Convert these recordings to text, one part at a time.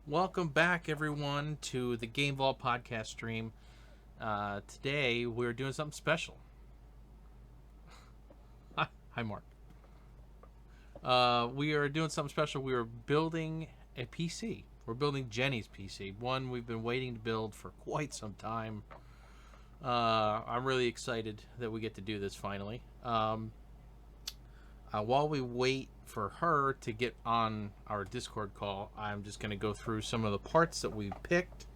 Welcome back, everyone, to the Game Vault podcast stream. Today, we're doing something special. Hi, Mark. We are doing something special. We are building a PC. We're building Jennie's PC, one we've been waiting to build for quite some time. I'm really excited that we get to do this finally. While we wait for her to get on our Discord call, I'm just going to go through some of the parts that we picked.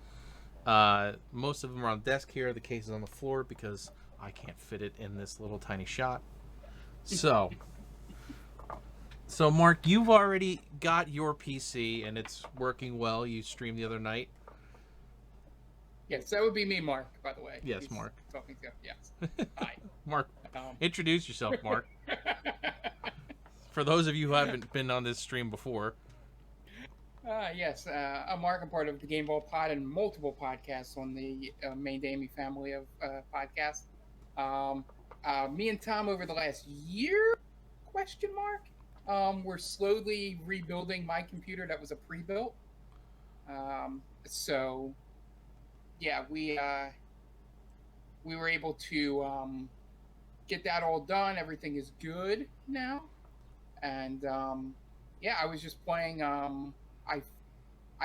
Most of them are on the desk here. The case is on the floor because I can't fit it in this little tiny shot. So Mark, you've already got your PC and it's working well. You streamed the other night. Yes, that would be me, Mark, by the way. Yes, Mark. Talking to, yes. Hi. Mark, introduce yourself, Mark. For those of you who haven't been on this stream before. Yes, I'm Mark. I'm part of the Game Vault Pod and multiple podcasts on the main Damie family of podcasts. Me and Tom over the last year, we're slowly rebuilding my computer that was a pre-built. So, yeah, we were able to get that all done. Everything is good now. And yeah, I was just playing. I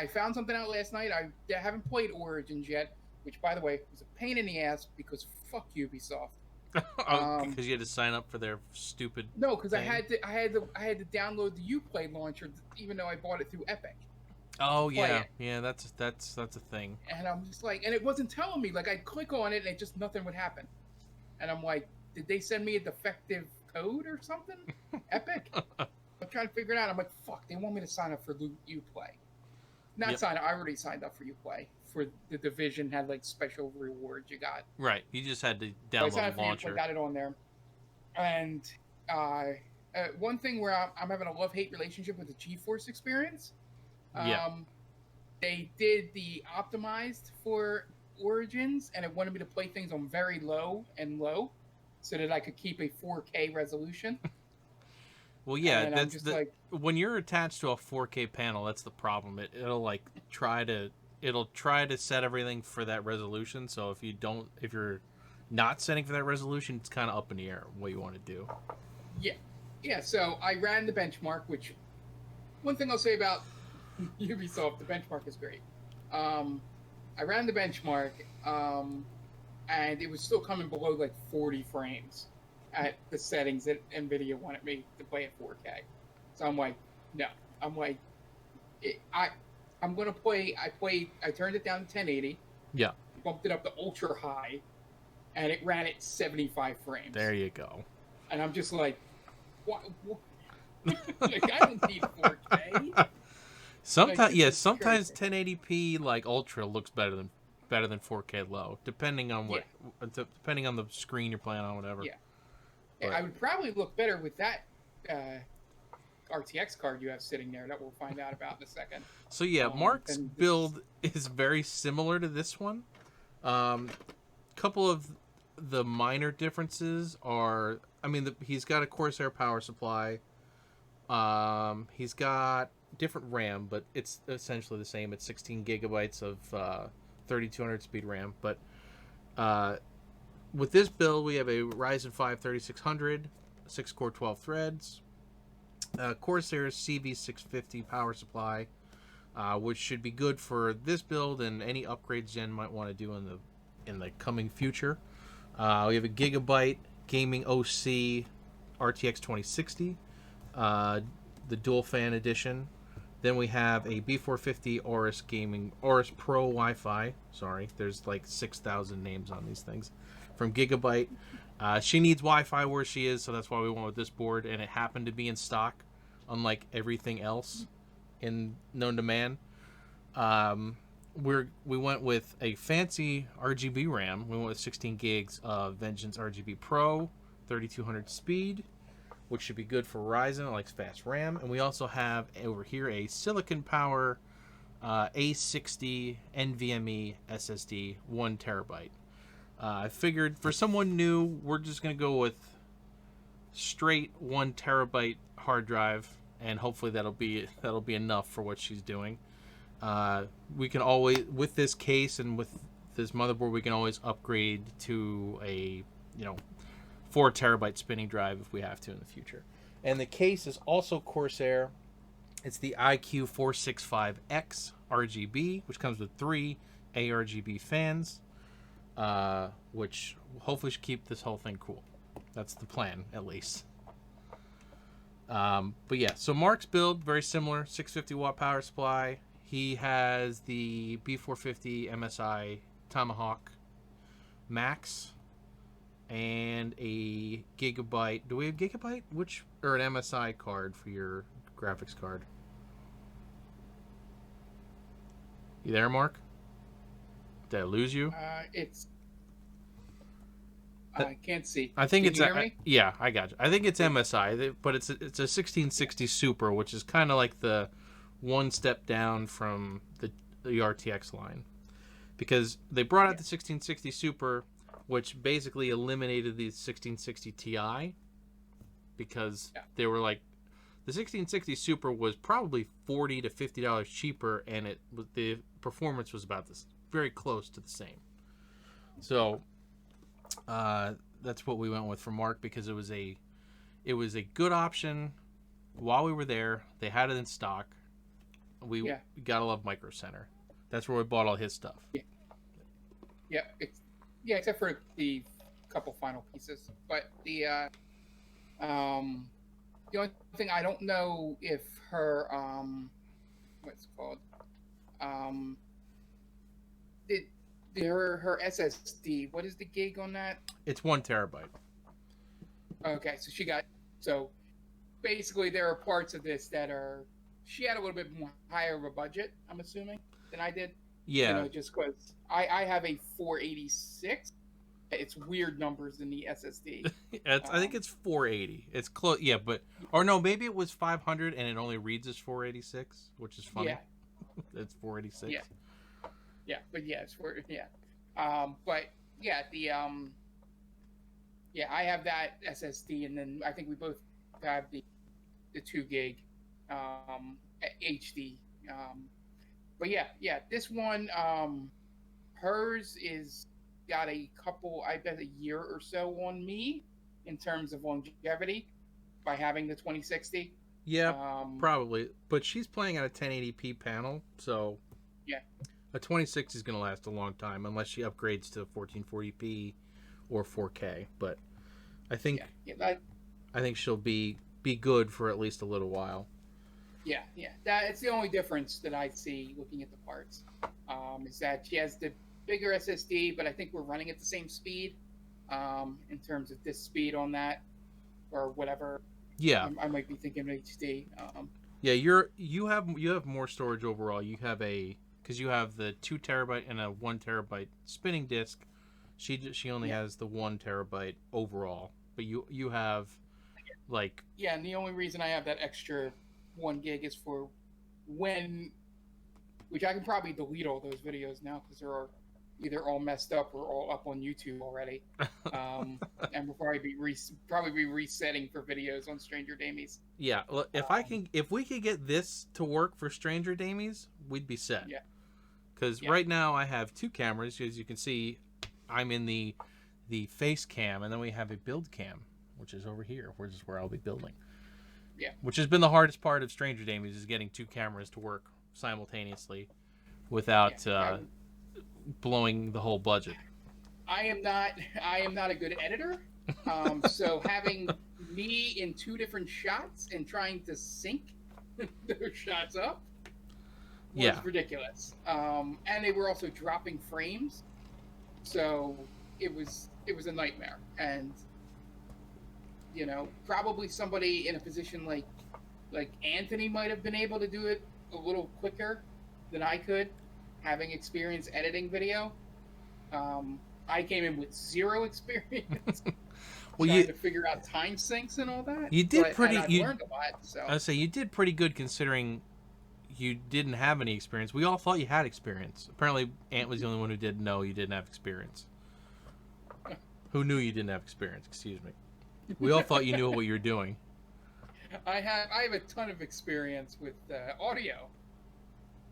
found something out last night. I haven't played Origins yet, which, by the way, was a pain in the ass because fuck Ubisoft. Because you had to sign up for their stupid. No, because I had to download the Uplay launcher, even though I bought it through Epic. Oh yeah, yeah. That's a thing. And I'm just like, and it wasn't telling me. Like, I'd click on it, and it just nothing would happen. And I'm like, did they send me a defective code or something? Epic. I'm trying to figure it out. I'm like, fuck, they want me to sign up for Uplay. Not sign up. I already signed up for Uplay. For the Division had like special rewards you got. Right. You just had to download the launcher. I got it on there. And one thing where I'm having a love-hate relationship with the GeForce experience. They did the optimized for Origins, and it wanted me to play things on very low and low, so that I could keep a 4K resolution. Well, yeah, that's when you're attached to a 4K panel, that's the problem. It'll try to set everything for that resolution. So if you're not setting for that resolution, it's kind of up in the air what you want to do. Yeah. So I ran the benchmark, which one thing I'll say about Ubisoft, the benchmark is great. I ran the benchmark, and it was still coming below like 40 frames at the settings that NVIDIA wanted me to play at 4K. So I'm like, no. I'm like, I'm going to play. I turned it down to 1080. Yeah. Bumped it up to ultra high, and it ran at 75 frames. There you go. And I'm just like, what? Like, I don't need 4K. Sometimes 1080p like ultra looks better than 4K low, depending on depending on the screen you're playing on, whatever. Yeah. But I would probably look better with that RTX card you have sitting there that we'll find out about in a second. So yeah, Mark's build is very similar to this one. Couple of the minor differences are, he's got a Corsair power supply. He's got different RAM, but it's essentially the same. It's 16 gigabytes of 3200 speed RAM. But with this build, we have a Ryzen 5 3600, 6-core 12 threads, Corsair's CV650 power supply, which should be good for this build and any upgrades Jen might want to do in the coming future. We have a Gigabyte Gaming OC RTX 2060, the dual fan edition. Then we have a B450 Aorus Pro Wi-Fi. Sorry, there's like 6,000 names on these things. From Gigabyte. She needs Wi-Fi where she is, so that's why we went with this board, and it happened to be in stock, unlike everything else known to man. We went with a fancy RGB RAM. We went with 16 gigs of Vengeance RGB Pro, 3200 speed, which should be good for Ryzen. It likes fast RAM. And we also have over here a Silicon Power A60 NVMe SSD, 1 terabyte. I figured for someone new, we're just going to go with straight 1 terabyte hard drive, and hopefully that'll be enough for what she's doing. We can always, with this case and with this motherboard, we can always upgrade to a 4 terabyte spinning drive if we have to in the future. And the case is also Corsair. It's the IQ465X RGB, which comes with 3 ARGB fans, which hopefully should keep this whole thing cool. That's the plan, at least. But yeah, so Mark's build, very similar, 650 watt power supply. He has the B450 MSI Tomahawk Max and a Gigabyte. Do we have Gigabyte? Or an MSI card for your graphics card? You there, Mark? Did I lose you? I can't see. I think Can it's you hear me? Yeah, I got you. I think it's MSI, but it's a 1660 Super, which is kind of like the one step down from the RTX line, because they brought out the 1660 Super, which basically eliminated the 1660 Ti, because they were like, the 1660 Super was probably $40 to $50 cheaper, and the performance was about this, very close to the same. So that's what we went with for Mark, because it was a good option while we were there. They had it in stock. We gotta love Micro Center. That's where we bought all his stuff. Yeah, except for the couple final pieces. But the only thing, I don't know if her what's it called, her SSD, what is the gig on that? It's 1 terabyte. Okay, so basically there are parts of this that she had a little bit more higher of a budget, I'm assuming, than I did. Yeah. Just because I have a 486. It's weird numbers in the SSD. I think it's 480. It's close. Yeah, or no, maybe it was 500 and it only reads as 486, which is funny. Yeah. It's 486. Yeah. Yeah, but yeah, it's but yeah, I have that SSD, and then I think we both have the 2 gig HD. But yeah, this one, hers is got a couple, I bet a year or so on me in terms of longevity by having the 2060. Yeah, probably. But she's playing on a 1080p panel, so yeah, a 2060 is going to last a long time unless she upgrades to 1440p or 4K. But I think I think she'll be good for at least a little while. Yeah. It's the only difference that I see looking at the parts. Is that she has the bigger SSD, but I think we're running at the same speed in terms of this speed on that or whatever. Yeah, I might be thinking HD. Yeah, you have more storage overall. You have because you have the 2 terabyte and a 1 terabyte spinning disk. She only has the 1 terabyte overall, but you have like and the only reason I have that extra 1 gig is for which I can probably delete all those videos now because they're either all messed up or all up on YouTube already, and we'll probably be resetting for videos on Stranger Damies. Yeah, well, if we could get this to work for Stranger Damies, we'd be set. Yeah. Because right now I have 2 cameras. As you can see, I'm in the face cam, and then we have a build cam, which is over here, which is where I'll be building. Yeah. Which has been the hardest part of Stranger Damies, is getting 2 cameras to work simultaneously without blowing the whole budget. I am not a good editor, so having me in 2 different shots and trying to sync those shots up was ridiculous. And they were also dropping frames, so it was a nightmare. And probably somebody in a position like Anthony might have been able to do it a little quicker than I could, having experience editing video. I came in with 0 experience. Trying to figure out time sinks and all that. You did I learned a lot. So I would say you did pretty good considering you didn't have any experience. We all thought you had experience. Apparently, Ant was the only one who didn't know you didn't have experience. Who knew you didn't have experience? Excuse me. We all thought you knew what you were doing. I have a ton of experience with audio.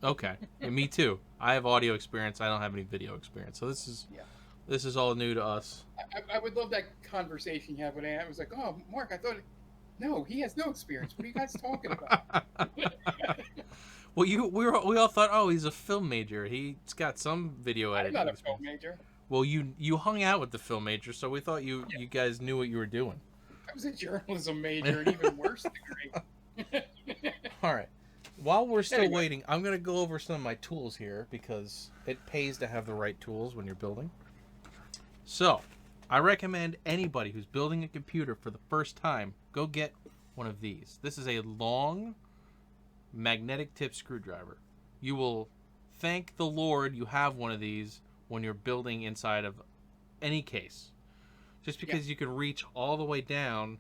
Okay. And me too. I have audio experience. I don't have any video experience. So this is all new to us. I would love that conversation you have with Ann. I was like, oh, Mark, I thought, no, he has no experience. What are you guys talking about? Well, we all thought, oh, he's a film major. He's got some video I'm editing not a experience. film major. Well, you hung out with the film major, so we thought you guys knew what you were doing. I was a journalism major, an even worse degree. All right. While we're still Anyway. waiting, I'm going to go over some of my tools here because it pays to have the right tools when you're building. So, I recommend anybody who's building a computer for the first time, go get one of these. This is a long magnetic tip screwdriver. You will thank the Lord you have one of these when you're building inside of any case. Just because you can reach all the way down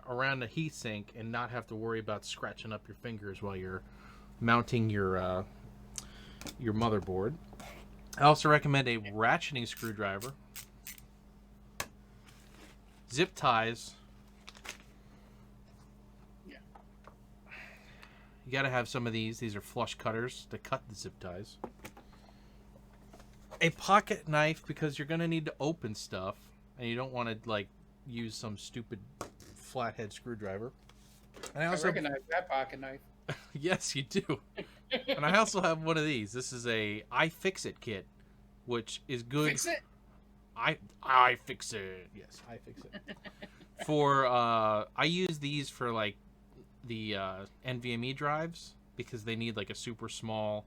around the heatsink and not have to worry about scratching up your fingers while you're mounting your motherboard. I also recommend a ratcheting screwdriver. Zip ties. Yeah. You got to have some of these. These are flush cutters to cut the zip ties. A pocket knife because you're going to need to open stuff and you don't want to like use some stupid flathead screwdriver. And I recognize that pocket knife. Yes, you do. And I also have one of these. This is a iFixit kit, which is good. Fix it? I fix it. Yes, I fix it. For I use these for like the NVMe drives because they need like a super small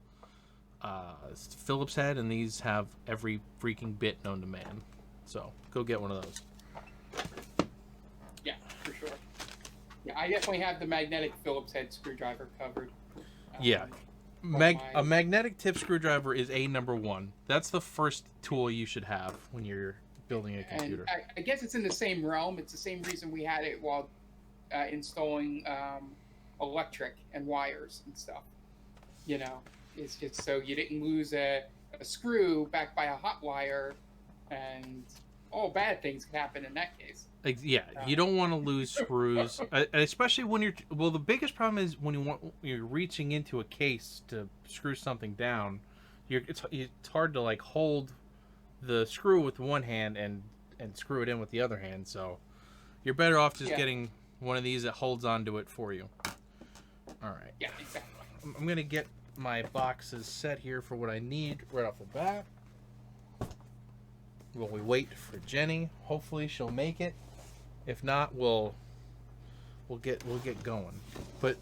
Phillips head, and these have every freaking bit known to man. So go get one of those. Yeah, for sure. Yeah, I definitely have the magnetic Phillips head screwdriver covered. Yeah. A magnetic tip screwdriver is number one. That's the first tool you should have when you're building a computer. And I guess it's in the same realm. It's the same reason we had it while installing electric and wires and stuff. You know, it's just so you didn't lose a screw back by a hot wire, and all bad things could happen in that case. Yeah, you don't want to lose screws, especially when you're. Well, the biggest problem is when you're reaching into a case to screw something down. It's hard to like hold the screw with one hand and screw it in with the other hand. So you're better off just getting one of these that holds onto it for you. All right. Yeah, exactly. I'm gonna get my boxes set here for what I need right off the bat. While we wait for Jenny, hopefully she'll make it. If not, we'll get going. But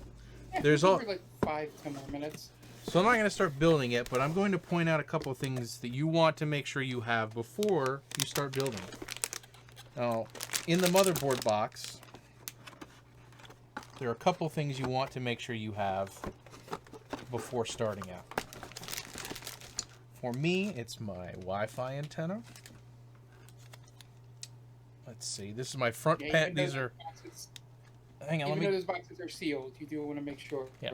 there's all like 5-10 more minutes. So I'm not going to start building it, but I'm going to point out a couple of things that you want to make sure you have before you start building. Now, in the motherboard box, there are a couple of things you want to make sure you have before starting out. For me, it's my Wi-Fi antenna. Let's see. This is my front panel. These are. Hang on. Even though those boxes are sealed, you do want to make sure. Yeah.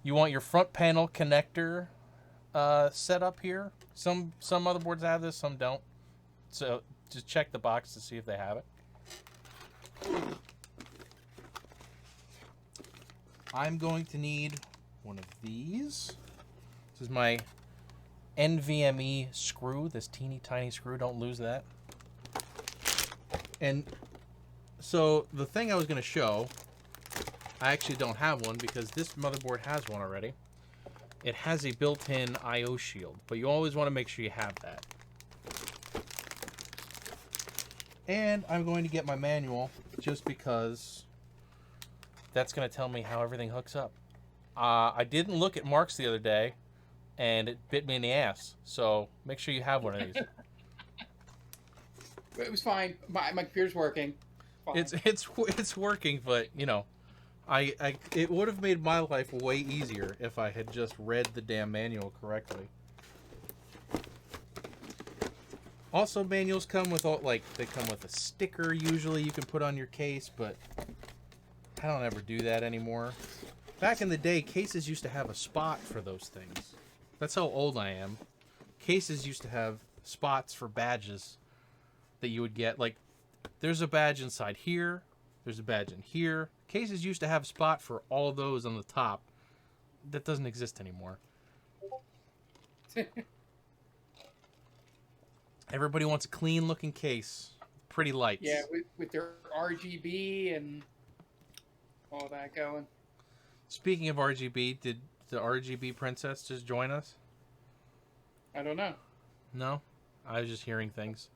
You want your front panel connector set up here. Some motherboards have this, some don't. So just check the box to see if they have it. I'm going to need one of these. This is my NVMe screw. This teeny tiny screw. Don't lose that. And so the thing I was going to show, I actually don't have one because this motherboard has one already. It has a built-in I/O shield, but you always want to make sure you have that. And I'm going to get my manual just because that's going to tell me how everything hooks up. I didn't look at Mark's the other day, and it bit me in the ass. So make sure you have one of these. It was fine. My computer's working. Fine. It's working, but you know, it would have made my life way easier if I had just read the damn manual correctly. Also, manuals come with they come with a sticker usually you can put on your case, but I don't ever do that anymore. Back in the day, cases used to have a spot for those things. That's how old I am. Cases used to have spots for badges that you would get. Like, there's a badge inside here. There's a badge in here. Cases used to have a spot for all those on the top. That doesn't exist anymore. Everybody wants a clean looking case. Pretty lights. Yeah, with their RGB and all that going. Speaking of RGB, did the RGB princess just join us? I don't know. No? I was just hearing things.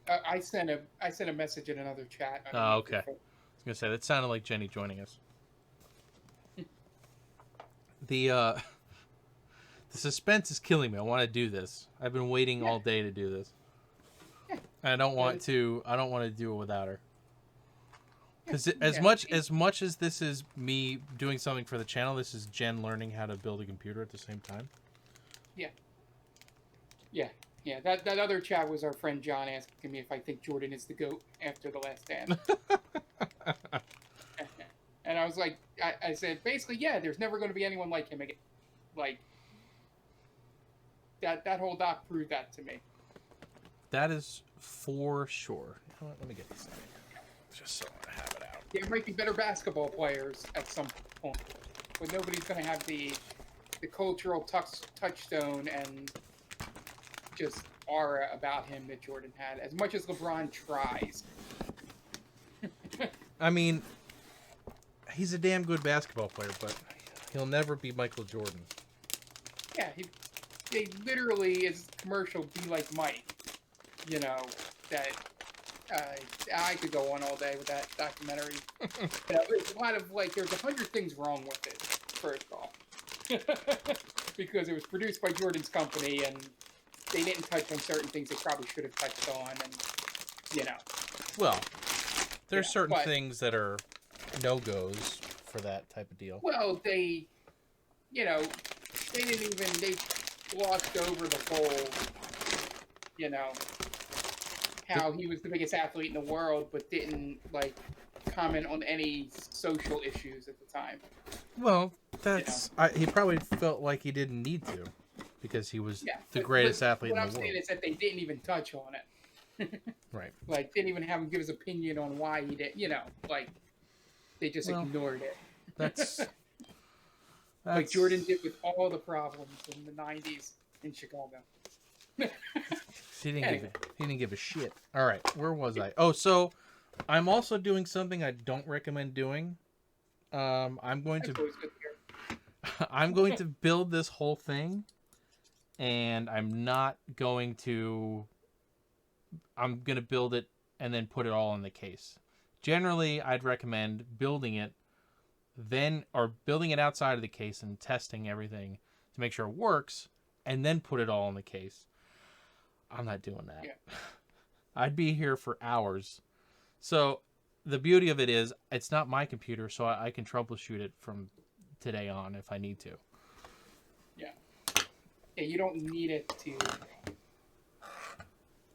I sent a message in another chat. I don't Oh, know okay. I was going to say, that sounded like Jennie joining us. The suspense is killing me. I want to do this. I've been waiting all day to do this. Yeah. And I don't want to do it without her. Because as much as this is me doing something for the channel, this is Jen learning how to build a computer at the same time. Yeah. That other chat was our friend John asking me if I think Jordan is the GOAT after The Last Dance. And I was like, I said, basically, yeah, there's never going to be anyone like him again. Like, that whole doc proved that to me. That is for sure. You know what? Let me get this out of here. Just so I have it out. There might be better basketball players at some point, but nobody's going to have the cultural touchstone and just aura about him that Jordan had, as much as LeBron tries. I mean, he's a damn good basketball player, but he'll never be Michael Jordan. Yeah, they literally, is commercial, Be Like Mike. You know, that I could go on all day with that documentary. You know, there's a lot of, like, there's 100 things wrong with it, first of all. Because it was produced by Jordan's company, and they didn't touch on certain things they probably should have touched on, and, you know. Well, there's certain things that are no-goes for that type of deal. Well, they they glossed over the whole, you know, how he was the biggest athlete in the world, but didn't, like, comment on any social issues at the time. Well, that's... You know? He probably felt like he didn't need to, because he was the greatest athlete in the world. What I'm saying is that they didn't even touch on it. Right. Like, didn't even have him give his opinion on why he did, you know, like, they just ignored it. That's... Like Jordan did with all the problems in the 90s in Chicago. He didn't give a shit. All right, where was I? Oh, so I'm also doing something I don't recommend doing. I'm going to build this whole thing, and I'm going to build it and then put it all in the case. Generally, I'd recommend building it building it outside of the case and testing everything to make sure it works, and then put it all in the case. I'm not doing that. Yeah. I'd be here for hours. So the beauty of it is it's not my computer, so I can troubleshoot it from today on if I need to. Yeah. Yeah, you don't need it to...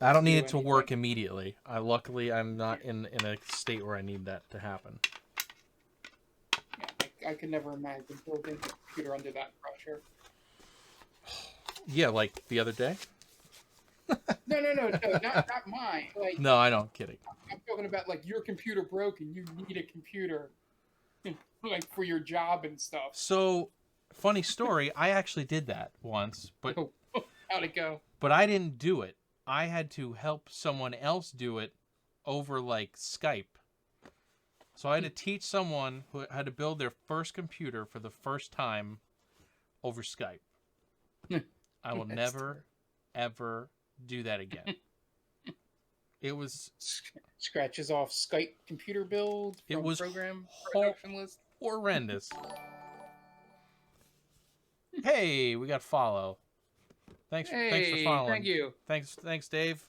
I don't need it to work immediately. Luckily, I'm not in a state where I need that to happen. I could never imagine building a computer under that pressure. Yeah, like the other day? No, not mine. Like, no, I know, I'm kidding. I'm talking about, like, your computer broke and you need a computer, like, for your job and stuff. So, funny story, I actually did that once, but... How'd it go? But I didn't do it. I had to help someone else do it over, like, Skype. So I had to teach someone who had to build their first computer for the first time over Skype. I will never, ever do that again. It was... Scratches off Skype computer build from it was program production list. Horrendous. Hey, we got follow. Thanks for following. Thank you. Thanks, Dave.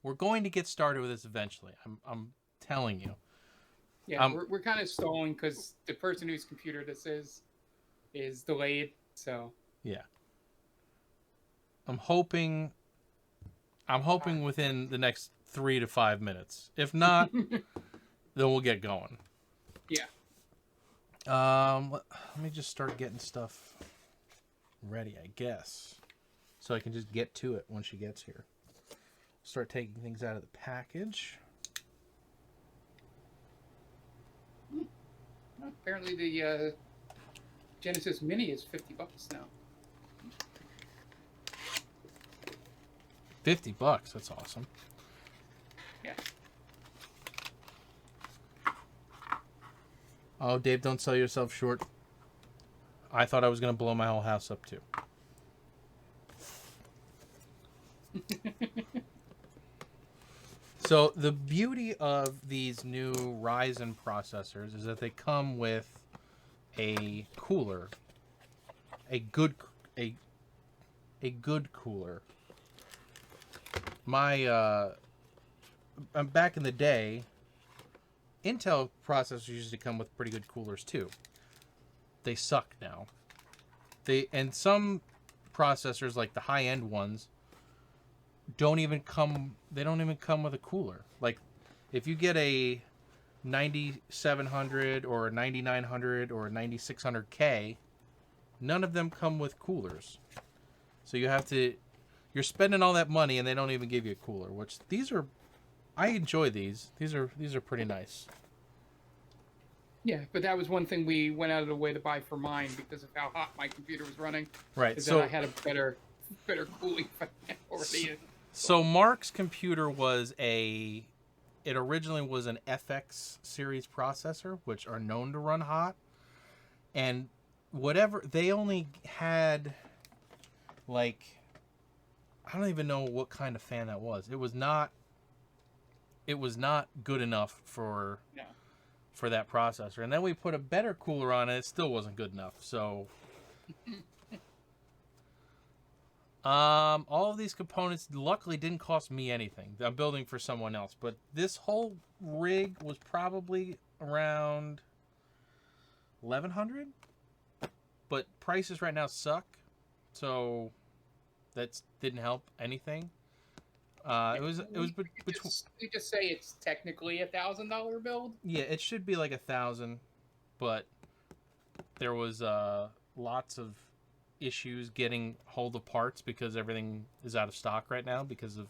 We're going to get started with this eventually. I'm telling you. Yeah, we're kind of stalling because the person whose computer this is delayed. So yeah, I'm hoping within the next 3 to 5 minutes. If not, then we'll get going. Yeah. Let me just start getting stuff ready, I guess, so I can just get to it when she gets here. Start taking things out of the package. Apparently the Genesis Mini is $50 now. $50. That's awesome. Yeah. Oh, Dave, don't sell yourself short. I thought I was going to blow my whole house up, too. So, the beauty of these new Ryzen processors is that they come with a cooler. A good cooler. Back in the day, Intel processors used to come with pretty good coolers too. They suck now. And some processors, like the high-end ones, don't even come with a cooler. Like, if you get a 9700 or a 9900 or a 9600K, none of them come with coolers. So you're spending all that money and they don't even give you a cooler, which I enjoy these. These are pretty nice. Yeah, but that was one thing we went out of the way to buy for mine because of how hot my computer was running. Right. So I had a better cooling already. So Mark's computer it originally was an FX series processor, which are known to run hot. And they only had, like, I don't even know what kind of fan that was. It was not good enough for that processor. And then we put a better cooler on it. It still wasn't good enough. So all of these components luckily didn't cost me anything. I'm building for someone else. But this whole rig was probably around $1,100. But prices right now suck. So that didn't help anything. It was between. You just say it's technically $1,000 build. Yeah, it should be like 1,000, but there was lots of issues getting hold of parts because everything is out of stock right now because of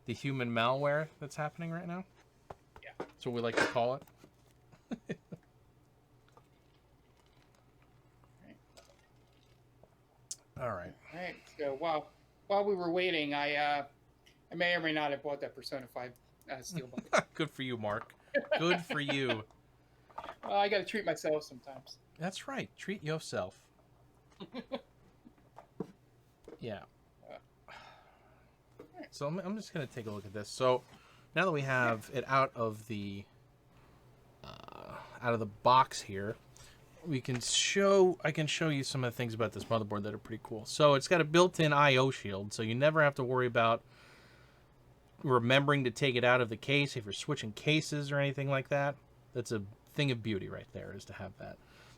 the human malware that's happening right now. Yeah, that's what we like to call it. All right. So while we were waiting, I may or may not have bought that Persona 5 Steelbook. Good for you, Mark. Good for you. I got to treat myself sometimes. That's right. Treat yourself. Yeah. So I'm just going to take a look at this. So now that we have it out of the box here, I can show you some of the things about this motherboard that are pretty cool. So it's got a built-in I/O shield, so you never have to worry about remembering to take it out of the case if you're switching cases or anything like that. That's a thing of beauty right there, is to have that.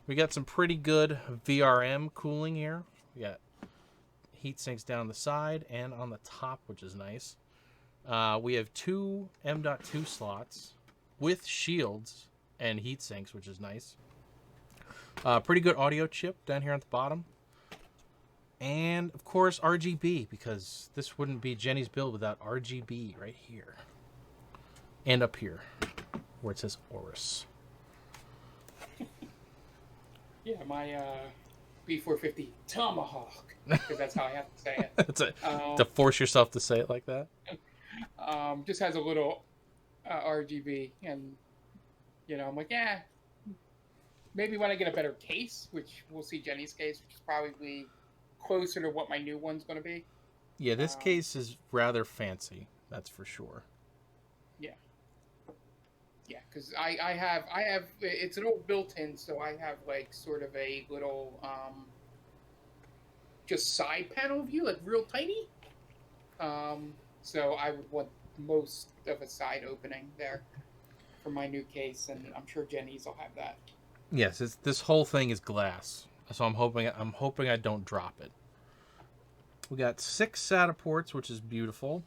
We got some pretty good VRM cooling here. We got heat sinks down the side and on the top, which is nice. We have two M.2 slots with shields and heat sinks, which is nice. Pretty good audio chip down here at the bottom. And, of course, RGB, because this wouldn't be Jenny's build without RGB right here. And up here, where it says Aorus. Yeah, my B450 Tomahawk, because that's how I have to say it. To force yourself to say it like that? Just has a little RGB, and, I'm like, yeah, maybe when I get a better case, which we'll see Jenny's case, which is probably closer to what my new one's going to be. Yeah, this case is rather fancy, that's for sure. Yeah, because I have it's an old built-in, so I have like sort of a little just side panel view, like real tiny. So I would want most of a side opening there for my new case, and I'm sure Jenny's will have that. Yes, this whole thing is glass, so I'm hoping I don't drop it. We got 6 SATA ports, which is beautiful.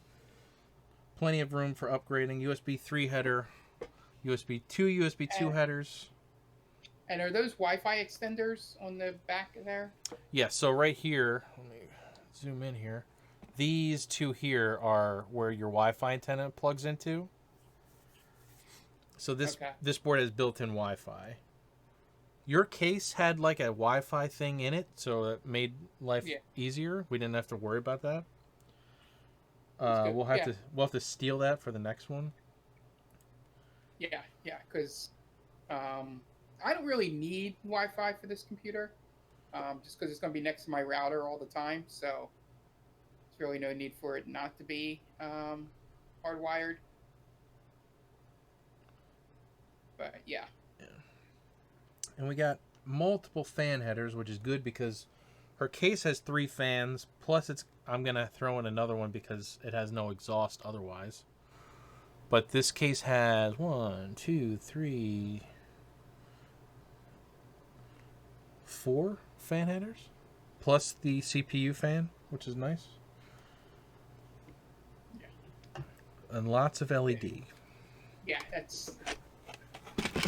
Plenty of room for upgrading. USB 3 header, USB 2 headers. And are those Wi-Fi extenders on the back there? Yeah, so right here, let me zoom in here. These two here are where your Wi-Fi antenna plugs into. So this board has built-in Wi-Fi. Your case had like a Wi-Fi thing in it, so it made life Yeah, easier. We didn't have to worry about that. that's good. We'll have to steal that for the next one. Yeah, because I don't really need Wi-Fi for this computer, just because it's going to be next to my router all the time. So there's really no need for it not to be hardwired. But yeah, Yeah. And we got multiple fan headers, which is good because her case has 3 fans. Plus, I'm gonna throw in another one because it has no exhaust otherwise. But this case has 1, 2, 3, 4 fan headers, plus the CPU fan, which is nice, yeah, and lots of LED. yeah.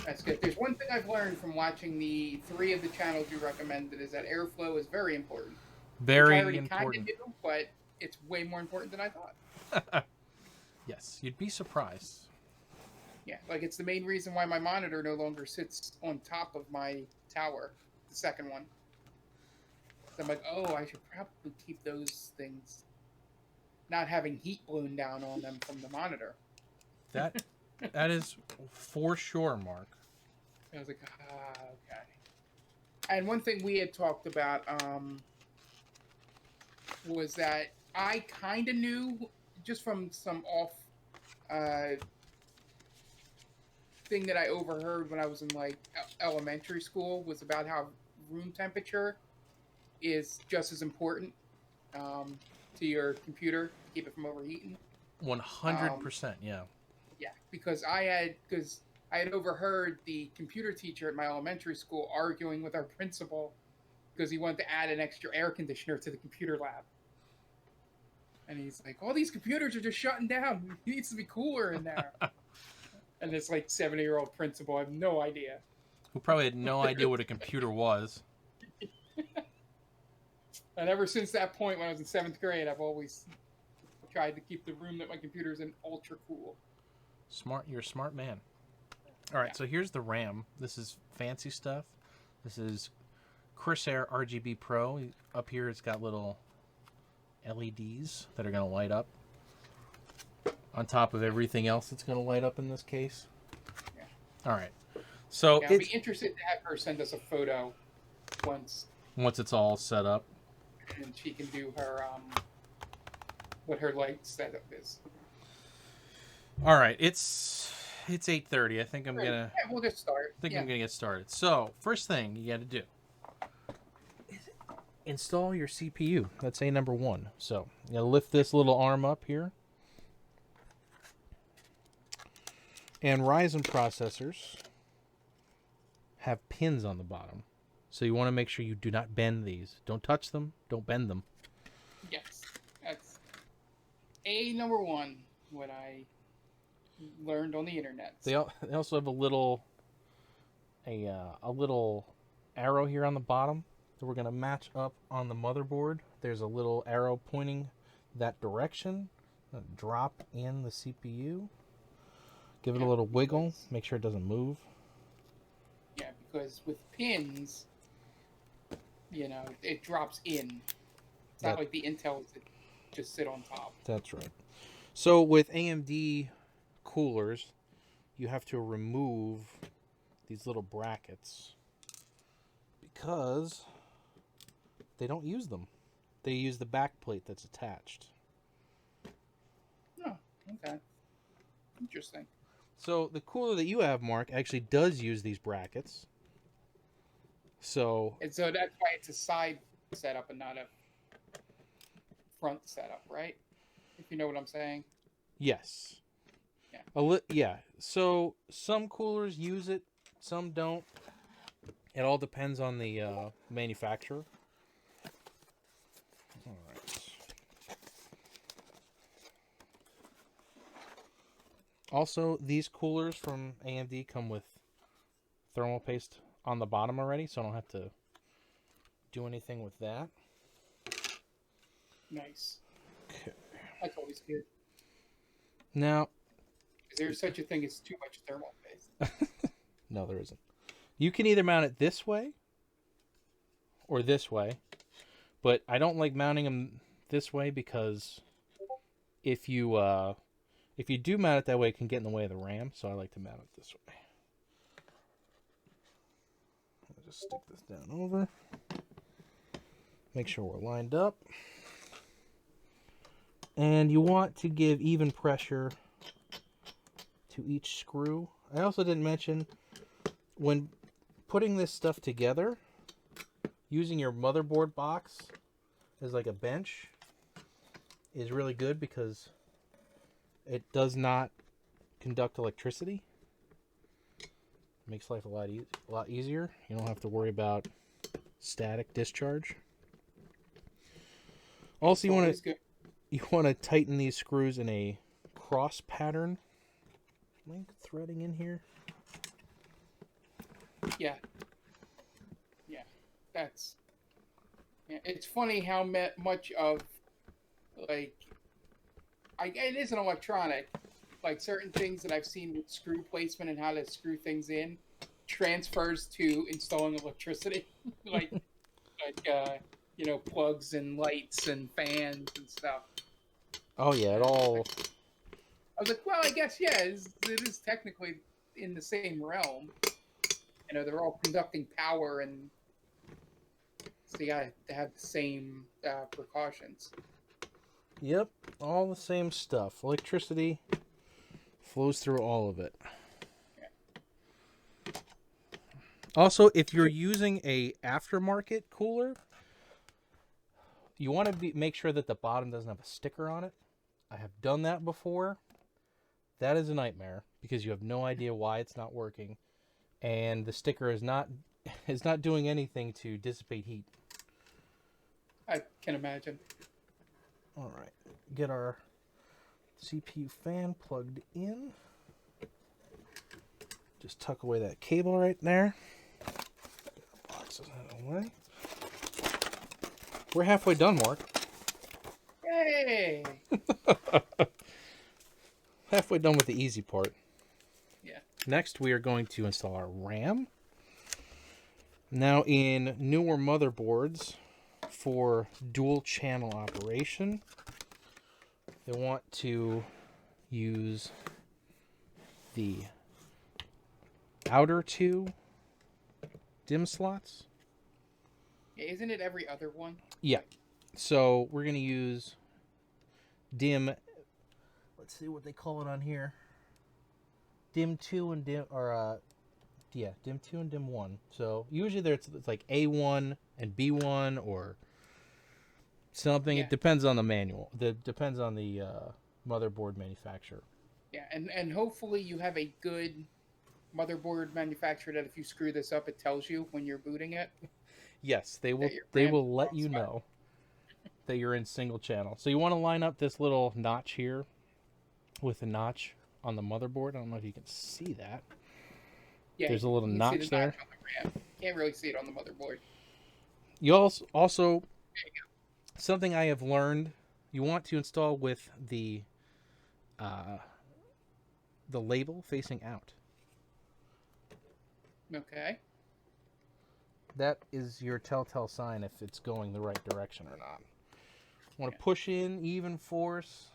That's good. There's one thing I've learned from watching the 3 of the channels you recommended is that airflow is very important. Which I Very already kind of important. knew, but it's way more important than I thought. Yes, you'd be surprised. Yeah, like it's the main reason why my monitor no longer sits on top of my tower, the second one. So I'm like, oh, I should probably keep those things not having heat blown down on them from the monitor. That is for sure, Mark. I was like, okay. And one thing we had talked about was that I kind of knew just from some off thing that I overheard when I was in like elementary school was about how room temperature is just as important to your computer to keep it from overheating. 100%. Yeah. Yeah, because I had overheard the computer teacher at my elementary school arguing with our principal because he wanted to add an extra air conditioner to the computer lab. And he's like, all these computers are just shutting down. It needs to be cooler in there. And this like 70-year-old principal, I have no idea. Who probably had no idea what a computer was. And ever since that point, when I was in 7th grade, I've always tried to keep the room that my computer's in ultra cool. Smart. You're a smart man. All right, Yeah. so here's the RAM. This is fancy stuff. This is Corsair RGB Pro. Up here, it's got little LEDs that are going to light up on top of everything else that's going to light up in this case. Yeah. All right. So Yeah, I'd be interested to have her send us a photo once it's all set up. and she can do her what her light setup is. All right, it's 8:30. I think I'm gonna. Yeah, we'll just start. I'm gonna get started. So first thing you got to do is install your CPU. That's A number 1. So you got to lift this little arm up here. And Ryzen processors have pins on the bottom. So you want to make sure you do not bend these. Don't touch them. Don't bend them. Yes, that's A number 1. What I learned on the internet. They also have a little arrow here on the bottom that we're going to match up on the motherboard. There's a little arrow pointing that direction. Drop in the CPU. Give it a little wiggle. Make sure it doesn't move. Yeah, because with pins, it drops in. It's not like the Intels that just sit on top. That's right. So with AMD coolers, you have to remove these little brackets because they don't use them. They use the back plate that's attached. Oh, okay. Interesting. So the cooler that you have, Mark, actually does use these brackets. And so that's why it's a side setup and not a front setup, right? If you know what I'm saying. Yes. Yeah. So some coolers use it, some don't. It all depends on the manufacturer. All right. Also, these coolers from AMD come with thermal paste on the bottom already, so I don't have to do anything with that. Nice. Okay. That's always good. Now, Is there such a thing as too much thermal paste? no, there isn't. You can either mount it this way or this way, but I don't like mounting them this way because if you do mount it that way, it can get in the way of the RAM. So I like to mount it this way. I'll just stick this down over. Make sure we're lined up. And you want to give even pressure to each screw. I also didn't mention, when putting this stuff together, using your motherboard box as like a bench is really good because it does not conduct electricity. Makes life a lot easier. You don't have to worry about static discharge. Also, you want to tighten these screws in a cross pattern. Link threading in here. Yeah. It's funny how much of, like, it is an electronic. Like, certain things that I've seen with screw placement and how to screw things in transfers to installing electricity. like plugs and lights and fans and stuff. Oh yeah, it all. I was like, well, I guess it is technically in the same realm. They're all conducting power, and so you got to have the same precautions. Yep, all the same stuff. Electricity flows through all of it. Yeah. Also, if you're using a aftermarket cooler, you want to make sure that the bottom doesn't have a sticker on it. I have done that before. That is a nightmare because you have no idea why it's not working, and the sticker is not doing anything to dissipate heat. I can imagine. All right, get our CPU fan plugged in. Just tuck away that cable right there. Boxes out of the way. We're halfway done, Mark. Yay! Halfway done with the easy part. Yeah. Next, we are going to install our RAM. Now, in newer motherboards for dual channel operation, they want to use the outer two DIMM slots. Yeah, isn't it every other one? Yeah. So we're going to use DIMM. Let's see what they call it on here. DIMM 2 and DIMM 2 and DIMM 1. So usually it's like A1 and B1 or something. Yeah. It depends on the manual. It depends on the motherboard manufacturer. Yeah, and hopefully you have a good motherboard manufacturer that if you screw this up, it tells you when you're booting it. Yes, they will. They will let you know that you're in single channel. So you want to line up this little notch here with a notch on the motherboard. I don't know if you can see that. Yeah, there's a little notch there. Notch on the RAM. Can't really see it on the motherboard. You also something I have learned, you want to install with the label facing out. Okay. That is your telltale sign if it's going the right direction or not. You want to push in even force.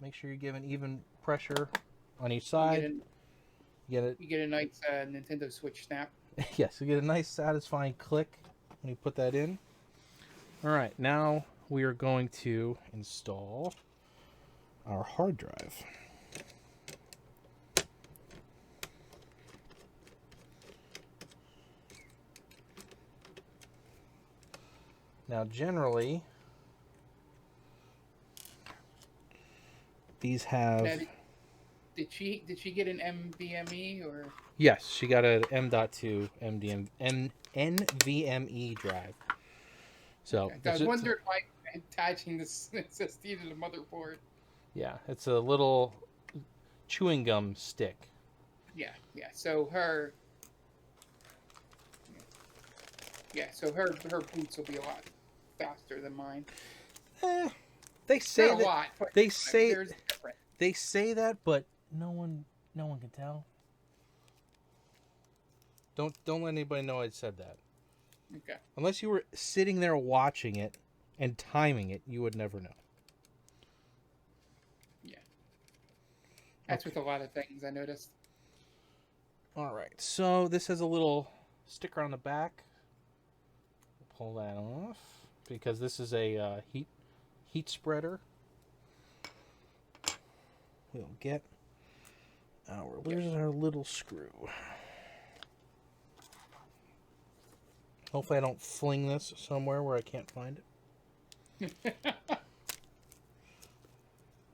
Make sure you're giving even pressure on each side. You get a nice Nintendo Switch snap. Yes, you get a nice satisfying click when you put that in. All right, now we are going to install our hard drive. Now, generally, these have. Now, did she get an NVMe or? Yes, she got an M.2 NVMe drive. So I was wondering why attaching this SSD to the motherboard. Yeah, it's a little chewing gum stick. Yeah. So her boots will be a lot faster than mine. They say not that. A lot, They say that, but no one can tell. Don't let anybody know I said that. Okay. Unless you were sitting there watching it and timing it, you would never know. Yeah. That's with a lot of things I noticed. All right. So this has a little sticker on the back. Pull that off because this is a heat spreader. We'll get where's our little screw? Hopefully I don't fling this somewhere where I can't find it.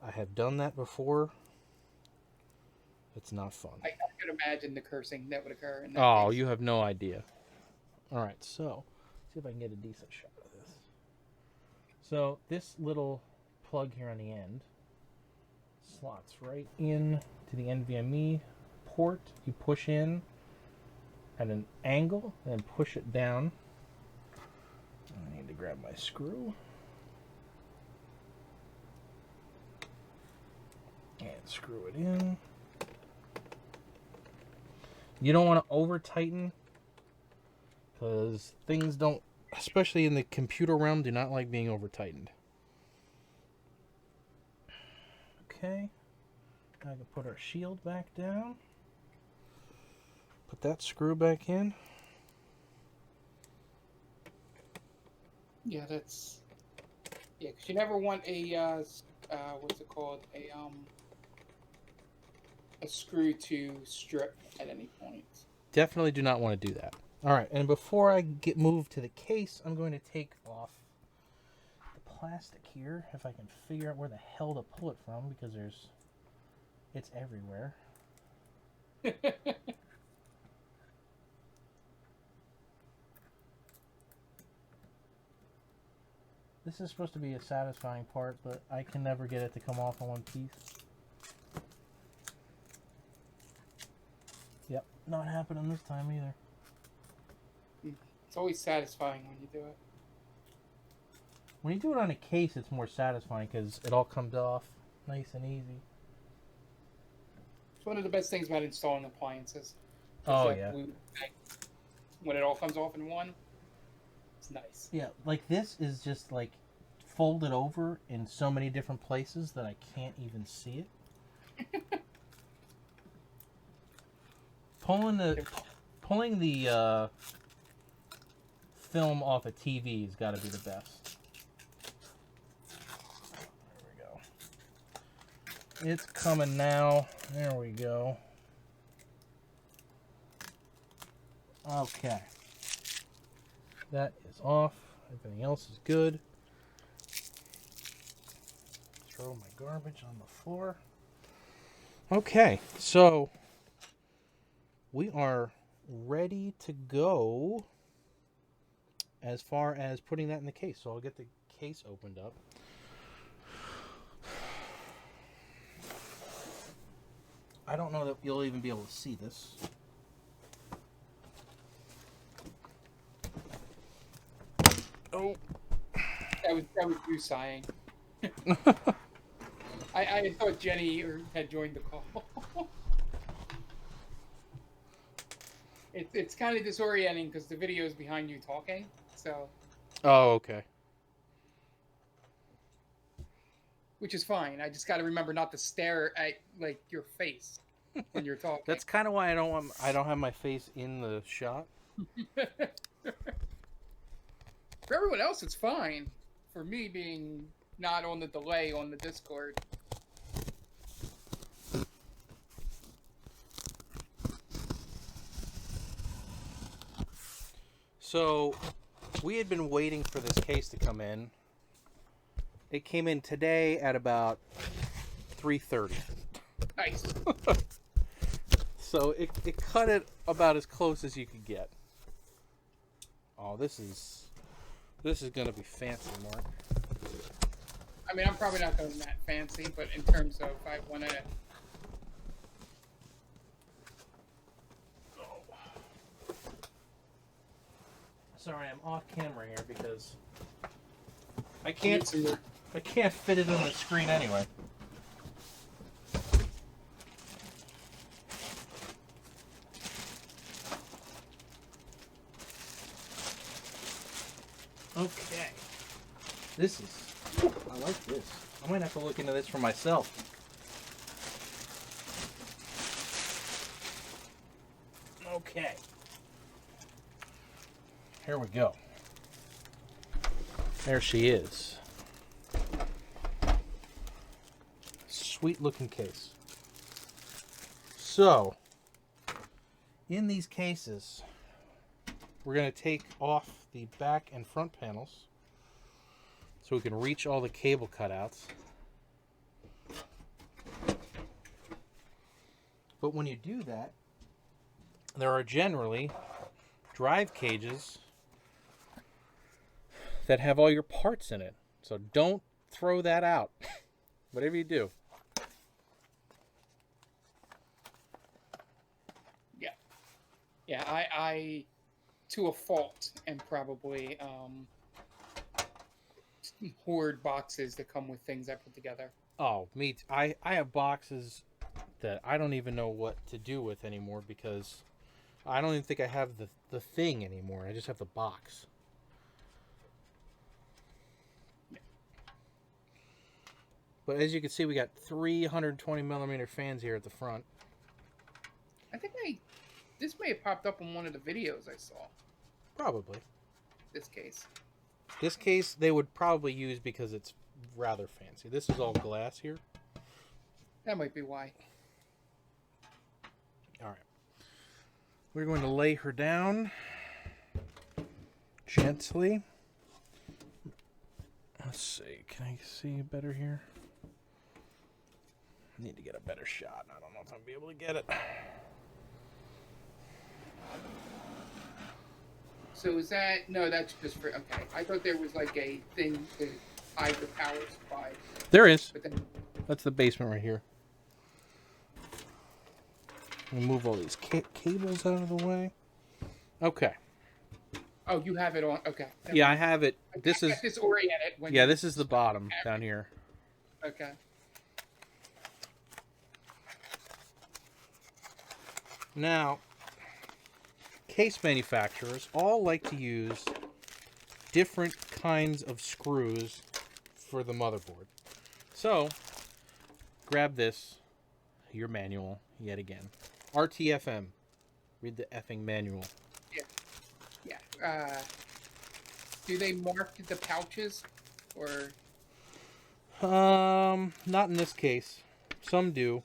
I have done that before. It's not fun. I could imagine the cursing that would occur in that Oh, case. you have no idea. All right, so see if I can get a decent shot of this. So this little plug here on the end slots right in to the NVMe port. You push in at an angle and push it down. I need to grab my screw. And screw it in. You don't want to over tighten because things don't, especially in the computer realm, do not like being over tightened. Okay, I can put our shield back down. Put that screw back in. Yeah, that's... Yeah, because you never want a, what's it called? A screw to strip at any point. Definitely do not want to do that. All right, and before I get moved to the case, I'm going to take off the plastic here, if I can figure out where the hell to pull it from, because it's everywhere. This is supposed to be a satisfying part, but I can never get it to come off in one piece. Yep, not happening this time either. It's always satisfying when you do it. When you do it on a case, it's more satisfying because it all comes off nice and easy. It's one of the best things about installing appliances. Oh, yeah. When it all comes off in one, it's nice. Yeah, like this is just like folded over in so many different places that I can't even see it. Pulling the film off a TV has got to be the best. There we go. It's coming now. There we go. Okay. That is off. Everything else is good. Throw my garbage on the floor. Okay, so we are ready to go as far as putting that in the case. So I'll get the case opened up. I don't know that you'll even be able to see this. Oh. That was you sighing. I thought Jennie had joined the call. It's kind of disorienting because the video is behind you talking. So. Oh, okay. Which is fine. I just got to remember not to stare at like your face when you're talking. That's kind of why I don't have my face in the shot. For everyone else, it's fine. For me, being not on the delay on the Discord. So, we had been waiting for this case to come in. It came in today at about 3:30. Nice. So it cut it about as close as you could get. Oh, this is gonna be fancy, Mark. I mean, I'm probably not going that fancy, but in terms of I want to. Sorry, I'm off camera here because I can't fit it on the screen anyway. Okay. This is... I like this. I might have to look into this for myself. Okay. Here we go. There she is. Sweet looking case. So, in these cases, we're going to take off the back and front panels so we can reach all the cable cutouts. But when you do that, there are generally drive cages that have all your parts in it. So don't throw that out. Whatever you do. Yeah. Yeah, I to a fault, am probably hoard boxes that come with things I put together. Oh, I have boxes that I don't even know what to do with anymore because I don't even think I have the thing anymore. I just have the box. Yeah. But as you can see, we got 320 millimeter fans here at the front. I think this may have popped up in one of the videos I saw. Probably. This case. This case they would probably use because it's rather fancy. This is all glass here. That might be why. All right. We're going to lay her down gently. Let's see. Can I see better here? I need to get a better shot. I don't know if I'll be able to get it. So is that... No, that's just for... Okay. I thought there was like a thing to hide the power supply. There is. But then... That's the basement right here. Move all these cables out of the way. Okay. Oh, you have it on... Okay. Yeah, I have it. This is... disoriented when Yeah, this is the bottom down here. Okay. Now, case manufacturers all like to use different kinds of screws for the motherboard. So, grab this, your manual, yet again. RTFM. Read the effing manual. Yeah. Do they mark the pouches? Or... Not in this case. Some do.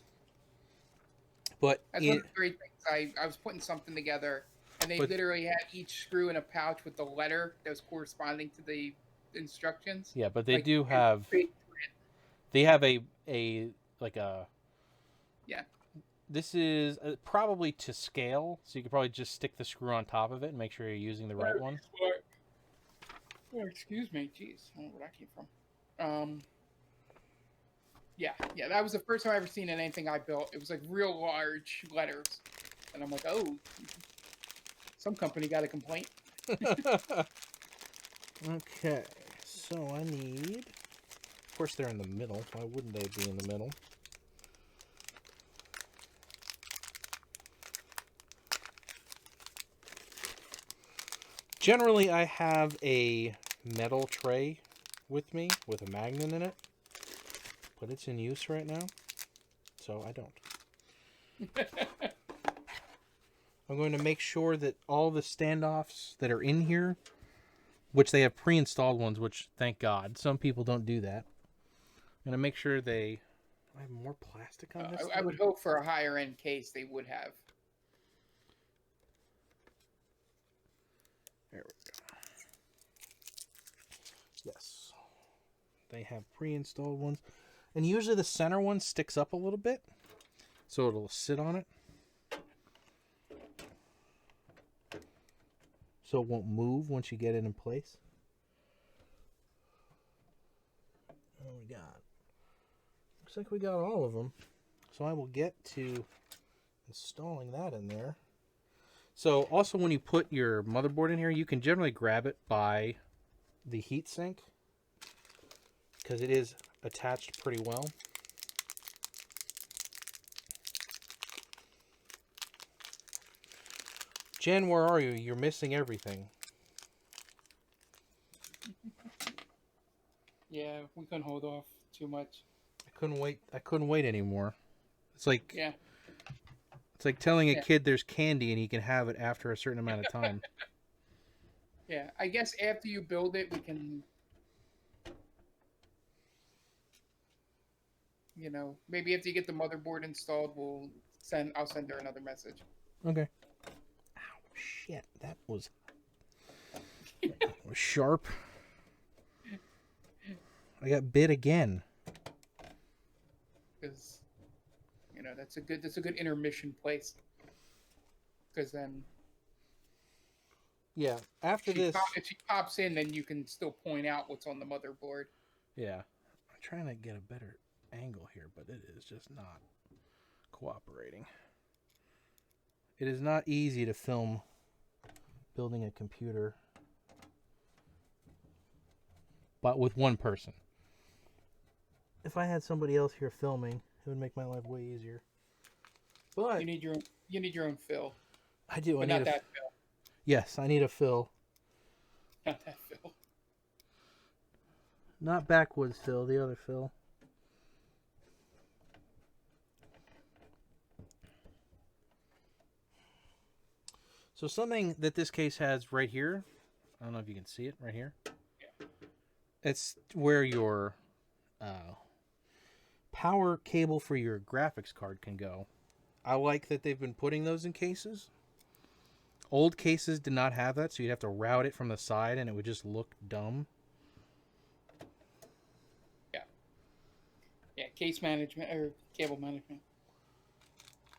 But That's one of the great things. I was putting something together, and they literally had each screw in a pouch with the letter that was corresponding to the instructions. Yeah, but they like, do have... They have a like a... Yeah. This is probably to scale, so you could probably just stick the screw on top of it and make sure you're using the right one. Oh, excuse me. Jeez. I don't know where that came from. Yeah, that was the first time I ever seen in anything I built. It was like real large letters. And I'm like, oh, some company got a complaint. Okay, so I need... Of course they're in the middle. Why wouldn't they be in the middle? Generally, I have a metal tray with me with a magnet in it. But it's in use right now, so I don't. I'm going to make sure that all the standoffs that are in here, which they have pre-installed ones, which thank God, some people don't do that. I'm going to make sure they... I have more plastic on this. I would hope for a higher end case they would have. There we go. Yes. They have pre-installed ones. And usually the center one sticks up a little bit, so it'll sit on it. So it won't move once you get it in place. What we got? Looks like we got all of them. So I will get to installing that in there. So also when you put your motherboard in here, you can generally grab it by the heatsink, because it is attached pretty well. Jen, where are you? You're missing everything. Yeah, we couldn't hold off too much. I couldn't wait anymore. It's like Yeah, it's like telling a yeah, kid there's candy and he can have it after a certain amount of time. yeah. I guess after you build it, we can, maybe after you get the motherboard installed, I'll send her another message. Okay. Ow, shit. Was sharp. I got bit again. Because, that's a good intermission place. Because then, Yeah. After this. if she pops in, then you can still point out what's on the motherboard. Yeah. I'm trying to get a better angle here, but it is just not cooperating. It is not easy to film building a computer, but with one person. If I had somebody else here filming, it would make my life way easier. But You need your own fill. I do. But not that fill. Yes, I need a fill. Not that fill. Not backwoods fill, the other fill. So something that this case has right here, I don't know if you can see it right here. Yeah. It's where your power cable for your graphics card can go. I like that they've been putting those in cases. Old cases did not have that, so you'd have to route it from the side and it would just look dumb. Yeah. Yeah, case management or cable management.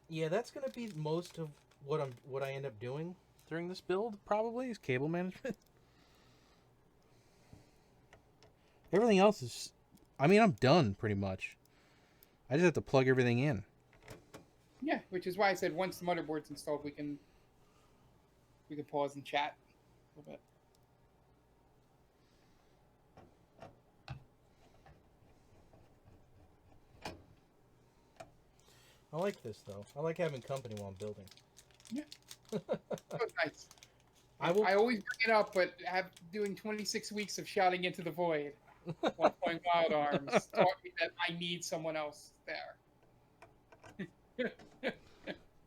Yeah, that's going to be most of what I end up doing during this build, probably, is cable management. Everything else is... I mean, I'm done, pretty much. I just have to plug everything in. Yeah, which is why I said once the motherboard's installed, we can pause and chat a little bit. I like this, though. I like having company while I'm building. Yeah. Oh, nice. I always bring it up, but doing 26 weeks of shouting into the void while playing Wild Arms taught me that I need someone else there.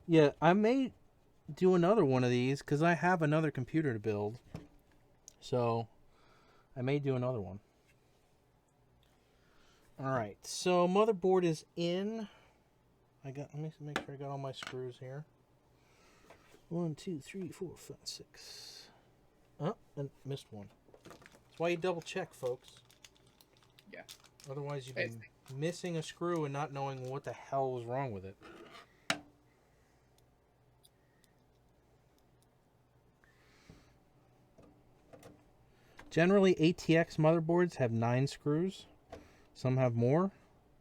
Yeah, I may do another one of these because I have another computer to build. So, I may do another one. Alright, so motherboard is in. Let me make sure I got all my screws here. 1, 2, 3, 4, 5, 6. Oh, and missed one. That's why you double check, folks. Yeah. Otherwise, you've been missing a screw and not knowing what the hell was wrong with it. Generally, ATX motherboards have 9 screws. Some have more,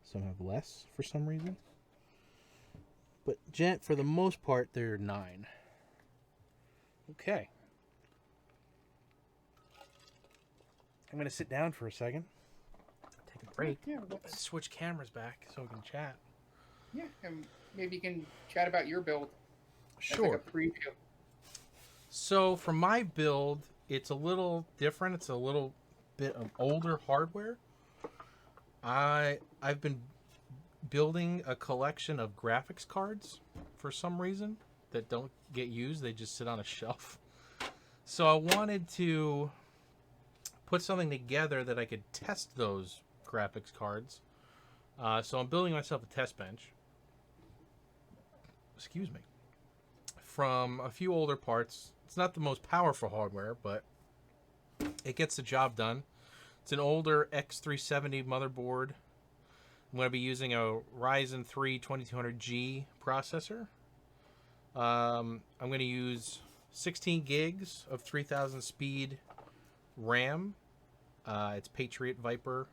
some have less for some reason. But for the most part, they're 9. Okay. I'm going to sit down for a second. Take a break. Yeah, Switch cameras back so we can chat. Yeah, and maybe you can chat about your build. Sure. Like a preview. So for my build, it's a little different. It's a little bit of older hardware. I've been building a collection of graphics cards for some reason that don't get used. They just sit on a shelf. So I wanted to put something together that I could test those graphics cards. So I'm building myself a test bench. Excuse me. From a few older parts. It's not the most powerful hardware, but it gets the job done. It's an older X370 motherboard. I'm going to be using a Ryzen 3 2200G processor. I'm going to use 16 gigs of 3000 speed RAM. It's Patriot Viper.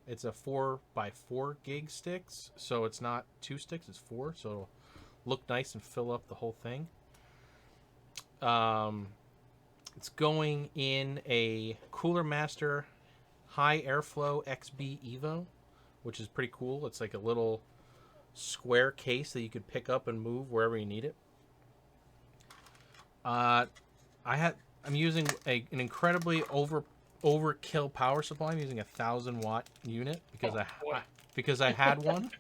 It's a 4x4 gig sticks, so it's not 2 sticks, it's 4, so it'll look nice and fill up the whole thing. It's going in a Cooler Master High Airflow XB Evo, which is pretty cool. It's like a little square case that you could pick up and move wherever you need it. I'm using an incredibly overkill power supply. I'm using a 1,000-watt unit because Oh boy. because I had one.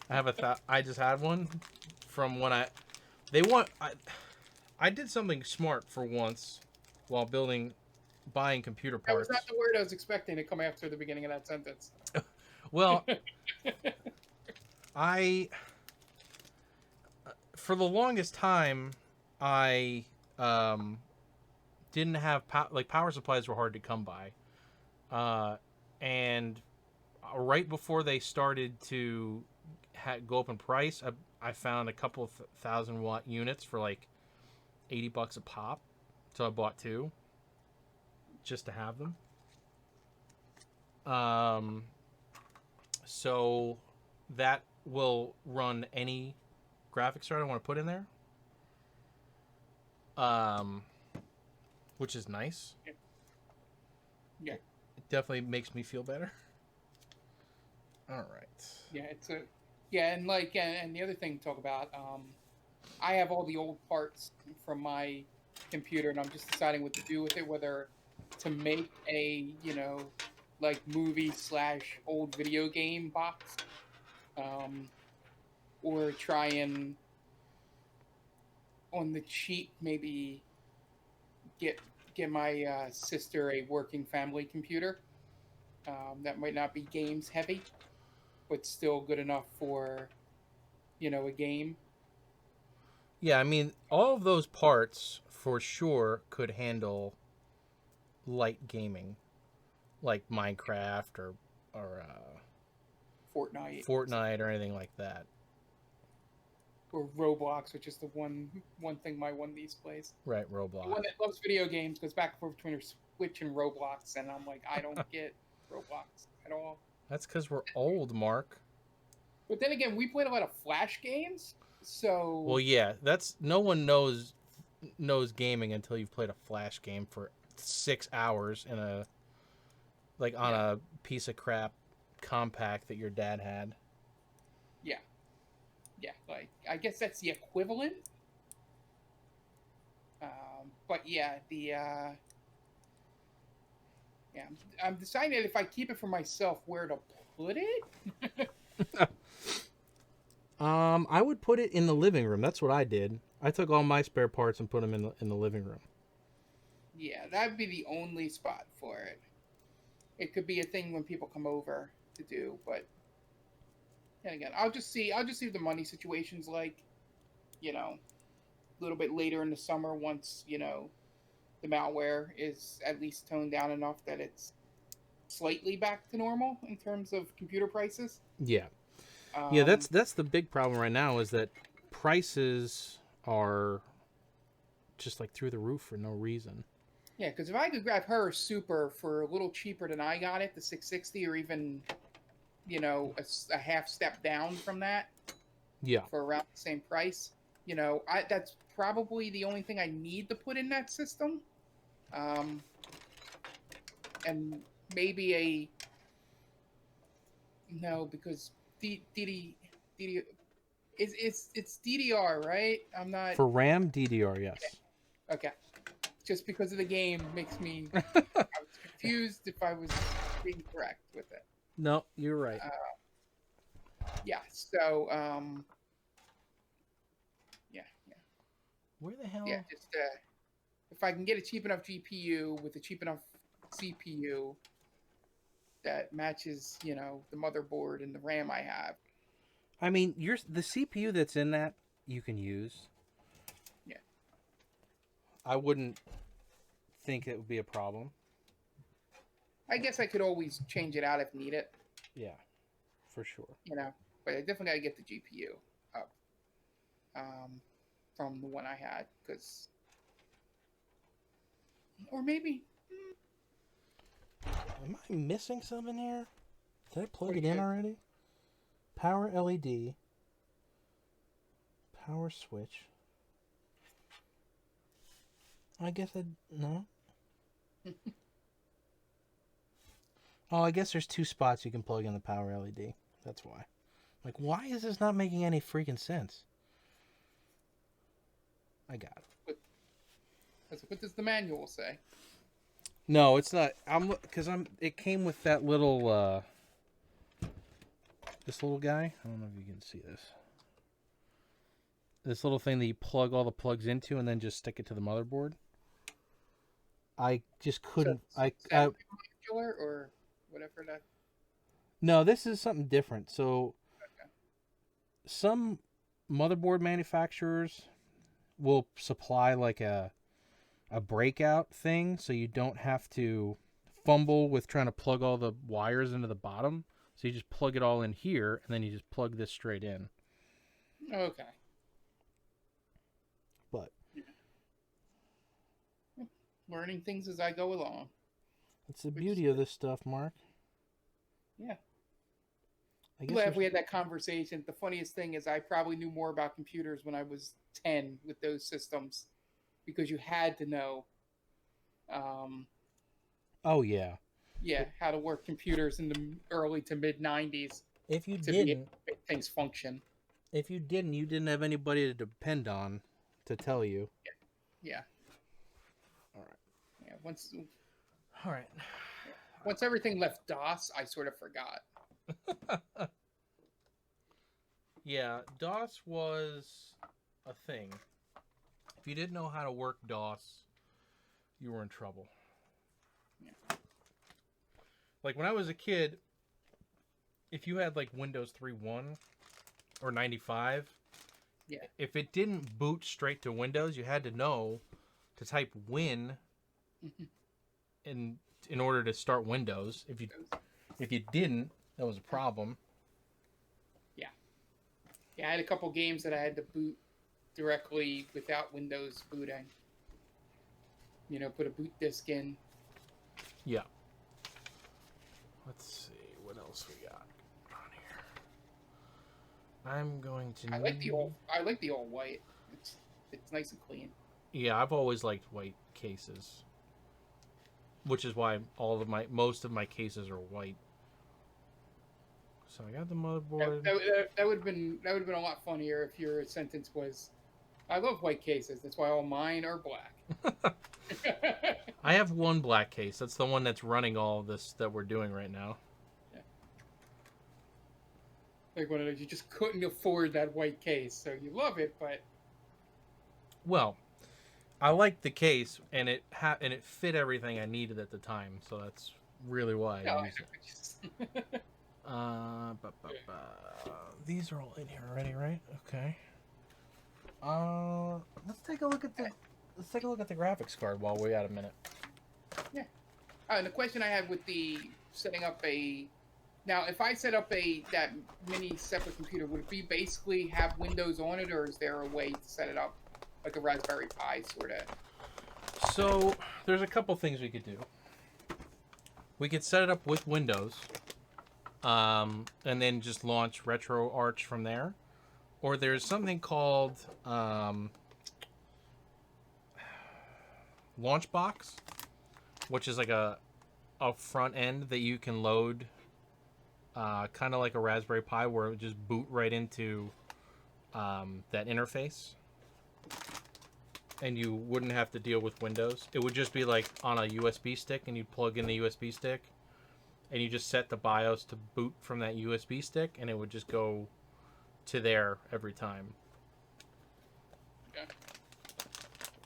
I just had one from when they want I did something smart for once while buying computer That was not parts. the word I was expecting to come after the beginning of that sentence. Well, I for the longest time I didn't have power supplies were hard to come by. And right before they started to go up in price, I found a couple of 1,000-watt units for like $80 a pop. So I bought two just to have them. So that will run any graphics card I want to put in there. Which is nice. Yeah. It definitely makes me feel better. All right. Yeah, and like and the other thing to talk about, I have all the old parts from my computer, and I'm just deciding what to do with it, whether to make a like movie / old video game box, or try and on the cheap maybe get my sister a working family computer, that might not be games heavy, but still good enough for a game. Yeah, I mean, all of those parts for sure could handle light gaming, like Minecraft or Fortnite or anything like that. Or Roblox, which is the one thing my one niece plays. Right, The Roblox. one that loves video games goes back and forth between her Switch and Roblox, and I'm like, I don't get Roblox at all. That's because we're old, Mark. But then again, we played a lot of Flash games, so Well, yeah, that's no one knows gaming until you've played a Flash game for 6 hours in a on a piece of crap compact that your dad had. yeah, like I guess that's the equivalent. But yeah, I'm deciding if I keep it for myself where to put it. I would put it in the living room. That's what I did. I took all my spare parts and put them in the living room. Yeah, that'd be the only spot for it. It could be a thing when people come over to do, but then again, I'll just see what the money situation's like, a little bit later in the summer once, the malware is at least toned down enough that it's slightly back to normal in terms of computer prices. Yeah. Yeah, that's the big problem right now is that prices are just like through the roof for no reason. Yeah, because if I could grab her Super for a little cheaper than I got it, the 660, or even, a half step down from that, Yeah. for around the same price, that's probably the only thing I need to put in that system. And maybe because it's DDR, right? I'm not. For RAM, DDR, yes. Okay. Just because of the game makes me. I was confused if I was being correct with it. No, you're right. Yeah. So. Yeah. Where the hell? Yeah. Just if I can get a cheap enough GPU with a cheap enough CPU that matches, the motherboard and the RAM I have. I mean, the CPU that's in that you can use. Yeah. I wouldn't think it would be a problem. I guess I could always change it out if needed. Yeah, for sure. But I definitely got to get the GPU up from the one I had, or maybe. Am I missing something here? Did I plug it in already? Power LED. Power switch. I guess no. Oh, I guess there's 2 spots you can plug in the power LED. That's why. Like, why is this not making any freaking sense? I got it. What does the manual say? No, it's not. It came with that little this little guy. I don't know if you can see this. This little thing that you plug all the plugs into and then just stick it to the motherboard. I just couldn't. Killer or whatever that. No, this is something different. So, some motherboard manufacturers will supply like a breakout thing, so you don't have to fumble with trying to plug all the wires into the bottom. So you just plug it all in here, and then you just plug this straight in. Okay. But learning things as I go along. it's the beauty of this stuff, Mark. Yeah. I I'm glad we had that conversation. The funniest thing is I probably knew more about computers when I was 10 with those systems because you had to know oh yeah. How to work computers in the early to mid 90s. If you didn't, make things function. If you didn't have anybody to depend on to tell you. Yeah. All right. Yeah, once All right. everything left DOS, I sort of forgot. Yeah, DOS was a thing. If you didn't know how to work DOS, you were in trouble. Yeah. Like when I was a kid, if you had like Windows 3.1 or 95, if it didn't boot straight to Windows, you had to know to type Win in order to start Windows. If you didn't, that was a problem. Yeah, I had a couple games that I had to boot directly without Windows booting. Put a boot disk in. Yeah. Let's see what else we got on here. I'm going to. I like the all white. It's nice and clean. Yeah, I've always liked white cases, which is why most of my cases are white. So I got the motherboard. That would have been a lot funnier if your sentence was, "I love white cases. That's why all mine are black." I have one black case. That's the one that's running all of this that we're doing right now. Yeah. Like one of those, you just couldn't afford that white case, so you love it, but. Well, I liked the case, and it fit everything I needed at the time, so that's really why I used it. These are all in here already, right? Okay. Let's take a look at the graphics card while we got a minute. Yeah. And the question I had with the setting up now, if I set up that mini separate computer, would it be basically have Windows on it, or is there a way to set it up like a Raspberry Pi sort of? So there's a couple things we could do. We could set it up with Windows. And then just launch RetroArch from there. Or there's something called Launchbox, which is like a front end that you can load, kind of like a Raspberry Pi, where it would just boot right into that interface. And you wouldn't have to deal with Windows. It would just be like on a USB stick, and you'd plug in the USB stick. And you just set the BIOS to boot from that USB stick, and it would just go to there every time. Okay.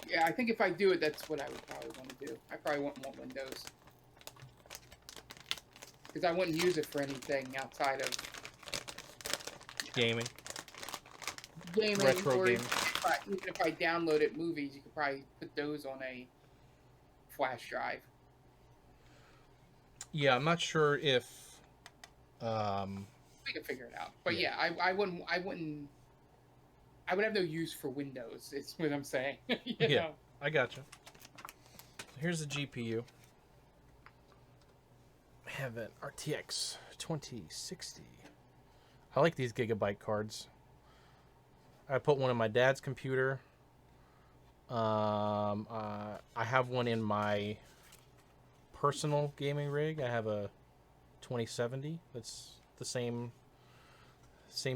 Yeah, I think if I do it, that's what I would probably want to do. I probably wouldn't want Windows. Because I wouldn't use it for anything outside of... Gaming. Retro gaming. Even if I downloaded movies, you could probably put those on a flash drive. Yeah, I'm not sure if. We can figure it out, but yeah, I wouldn't. I would have no use for Windows. Is what I'm saying. you know? I gotcha. So here's the GPU. I have an RTX 2060. I like these gigabyte cards. I put one in my dad's computer. I have one in my personal gaming rig. I have a 2070. That's the same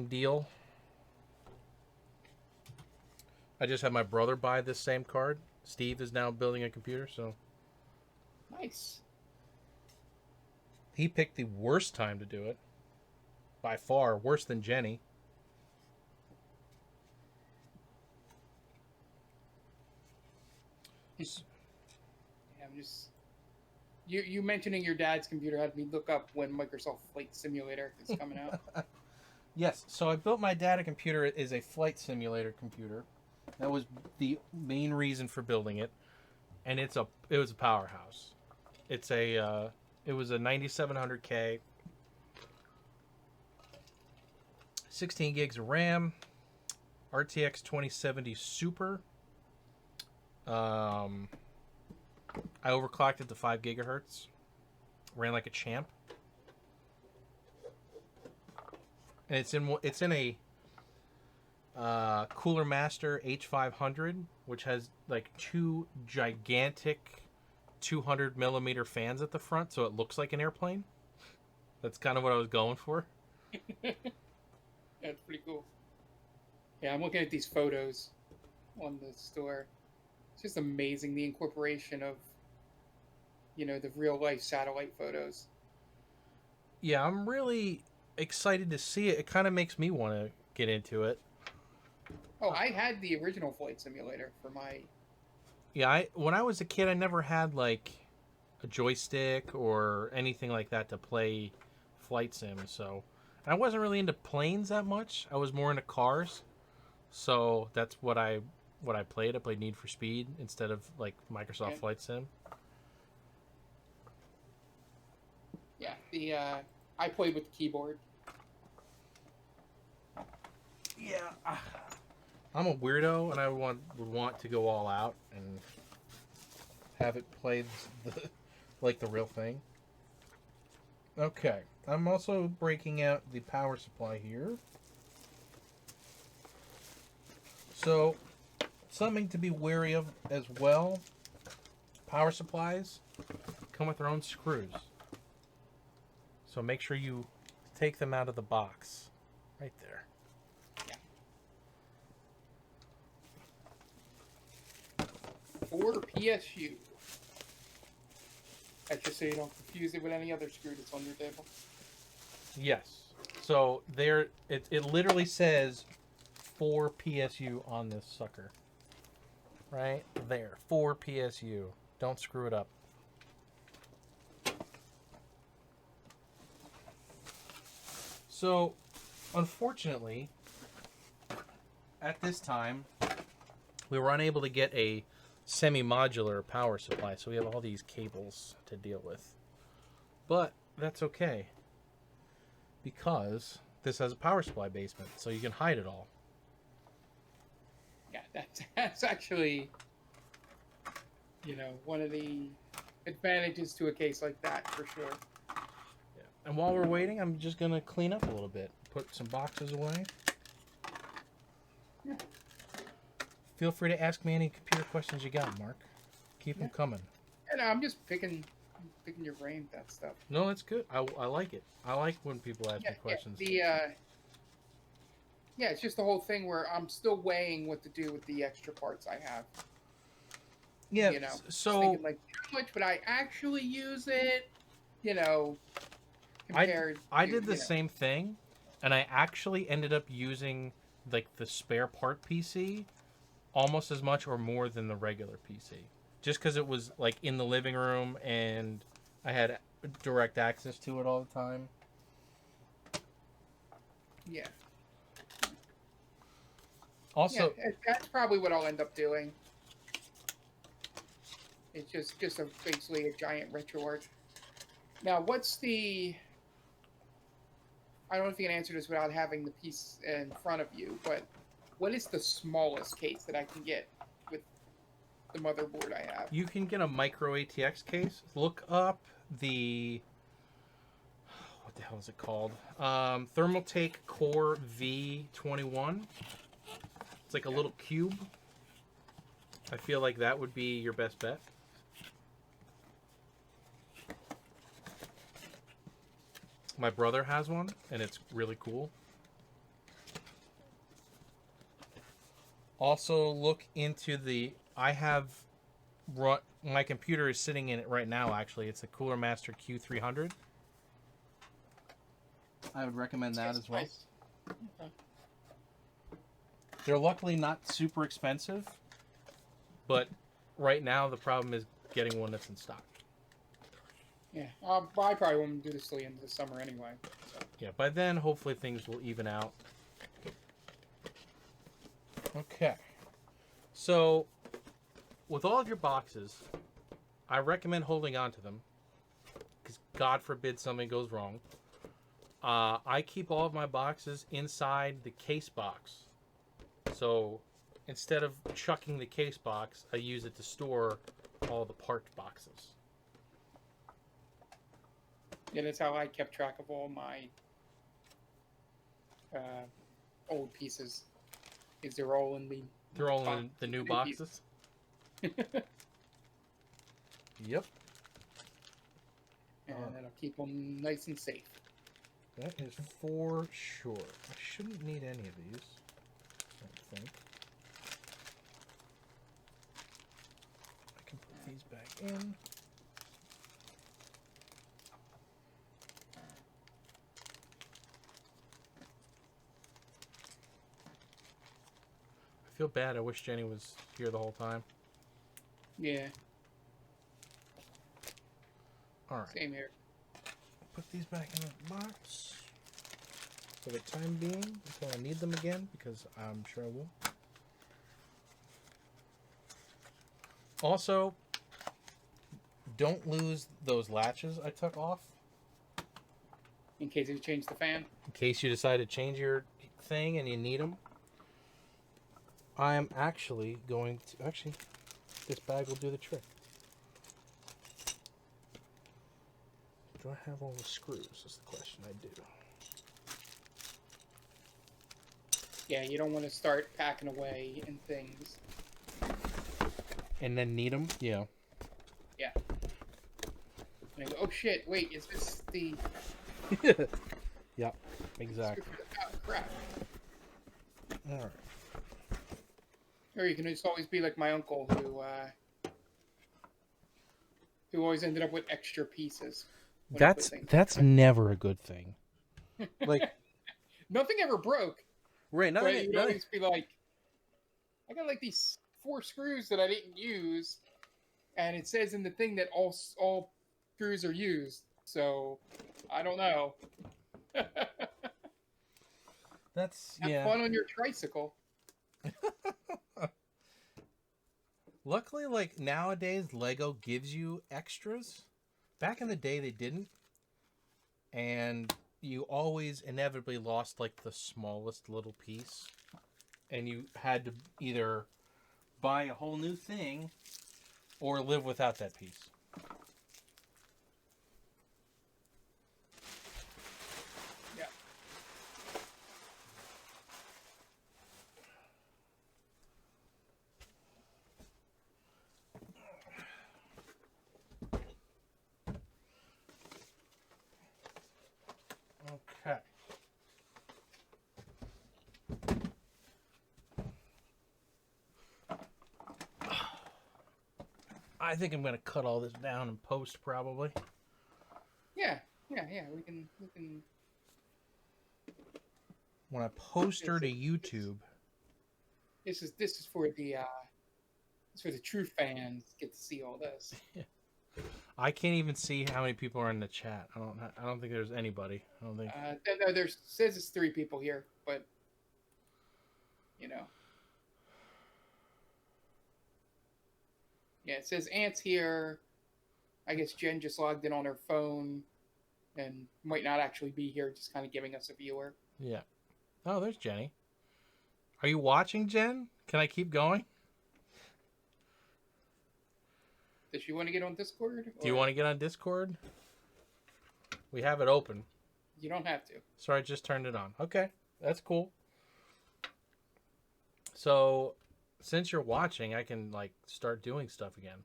deal. I just had my brother buy this same card. Steve is now building a computer, so Nice. He picked the worst time to do it. By far, worse than Jennie. Yeah, I'm just you mentioning your dad's computer had me look up when Microsoft Flight Simulator is coming out. Yes, so I built my dad a computer. It is a flight simulator computer. That was the main reason for building it, and it was a powerhouse. It was a 9700K, 16 gigs of RAM, RTX 2070 Super. I overclocked it to 5 gigahertz. Ran like a champ. And it's in a Cooler Master H500, which has like two gigantic 200 millimeter fans at the front, so it looks like an airplane. That's kind of what I was going for. That's pretty cool. Yeah, I'm looking at these photos on the store. It's just amazing the incorporation of, the real life satellite photos. Yeah, I'm really excited to see it. It kind of makes me want to get into it. Oh, I had the original flight simulator for my. Yeah, when I was a kid, I never had like a joystick or anything like that to play flight sim. So I wasn't really into planes that much. I was more into cars. So that's what I played. I played Need for Speed instead of like Microsoft Flight Sim. Yeah, I played with the keyboard. Yeah, I'm a weirdo, and I would want to go all out and have it play like the real thing. Okay, I'm also breaking out the power supply here. So, something to be wary of as well. Power supplies come with their own screws. So make sure you take them out of the box. Right there. Yeah. For PSU. That's just so you don't confuse it with any other screw that's on your table. Yes. So there, it literally says 4 PSU on this sucker. Right there. 4 PSU. Don't screw it up. So, unfortunately, at this time, we were unable to get a semi-modular power supply, so we have all these cables to deal with. But that's okay, because this has a power supply basement, so you can hide it all. Yeah, that's actually, one of the advantages to a case like that, for sure. Yeah. And while we're waiting, I'm just going to clean up a little bit. Put some boxes away. Yeah. Feel free to ask me any computer questions you got, Mark. Keep them coming. And I'm just picking your brain with that stuff. No, that's good. I like it. I like when people ask me questions. Yeah, it's just the whole thing where I'm still weighing what to do with the extra parts I have. Yeah, so thinking like, how much would I actually use it? Compared. I did the same thing, and I actually ended up using like the spare part PC almost as much or more than the regular PC, just because it was like in the living room and I had direct access to it all the time. Yeah. Also, that's probably what I'll end up doing. It's just basically a giant RetroArch. Now, what's the? I don't know if you can answer this without having the piece in front of you, but what is the smallest case that I can get with the motherboard I have? You can get a micro ATX case. Look up the, what the hell is it called? Thermaltake Core V21. It's like a little cube. I feel like that would be your best bet. My brother has one, and it's really cool. Also, look into I have my computer is sitting in it right now. Actually, it's a Cooler Master Q300. I would recommend that as well. Nice. Okay. They're luckily not super expensive, but right now the problem is getting one that's in stock. Yeah, I probably won't do this till the end of the summer anyway. So. Yeah, by then hopefully things will even out. Okay, so with all of your boxes, I recommend holding on to them because God forbid something goes wrong. I keep all of my boxes inside the case box. So instead of chucking the case box, I use it to store all the parked boxes. Yeah, that's how I kept track of all my old pieces. Is they're all in the in the new boxes. Yep. And I'll keep them nice and safe. That is for sure. I shouldn't need any of these, I don't think. I can put these back in. I feel bad. I wish Jenny was here the whole time. Yeah. All right. Same here. Put these back in the box for the time being until I need them again, because I'm sure I will. Also, don't lose those latches I took off. In case you change the fan. In case you decide to change your thing and you need them. I am actually going to... Actually, this bag will do the trick. Do I have all the screws? Is the question. I do. Yeah, you don't want to start packing away in things. And then need them? Yeah. Yeah. And I go, oh shit, wait, is this the... Yep, exactly. Oh, crap. Alright. Or you can just always be like my uncle who always ended up with extra pieces. That's never a good thing. Like nothing ever broke. Right, but you'd always be like, I got like these 4 screws that I didn't use, and it says in the thing that all screws are used. So I don't know. That's Have fun on your tricycle. Luckily, like nowadays, Lego gives you extras. Back in the day, they didn't, and you always inevitably lost like the smallest little piece, and you had to either buy a whole new thing or live without that piece. Yeah. Okay. I think I'm gonna cut all this down and post probably. Yeah. We can. When I post her to YouTube. This is for the true fans get to see all this. I can't even see how many people are in the chat. I don't think there's anybody. I don't think. No, says it's 3 people here, but you know. Yeah, it says Ant's here. I guess Jen just logged in on her phone and might not actually be here, just kind of giving us a viewer. Yeah. Oh, there's Jenny. Are you watching, Jen? Can I keep going? Does she want to get on Discord? Do you want to get on Discord? We have it open. You don't have to. Sorry, I just turned it on. Okay, that's cool. So, since you're watching, I can like start doing stuff again.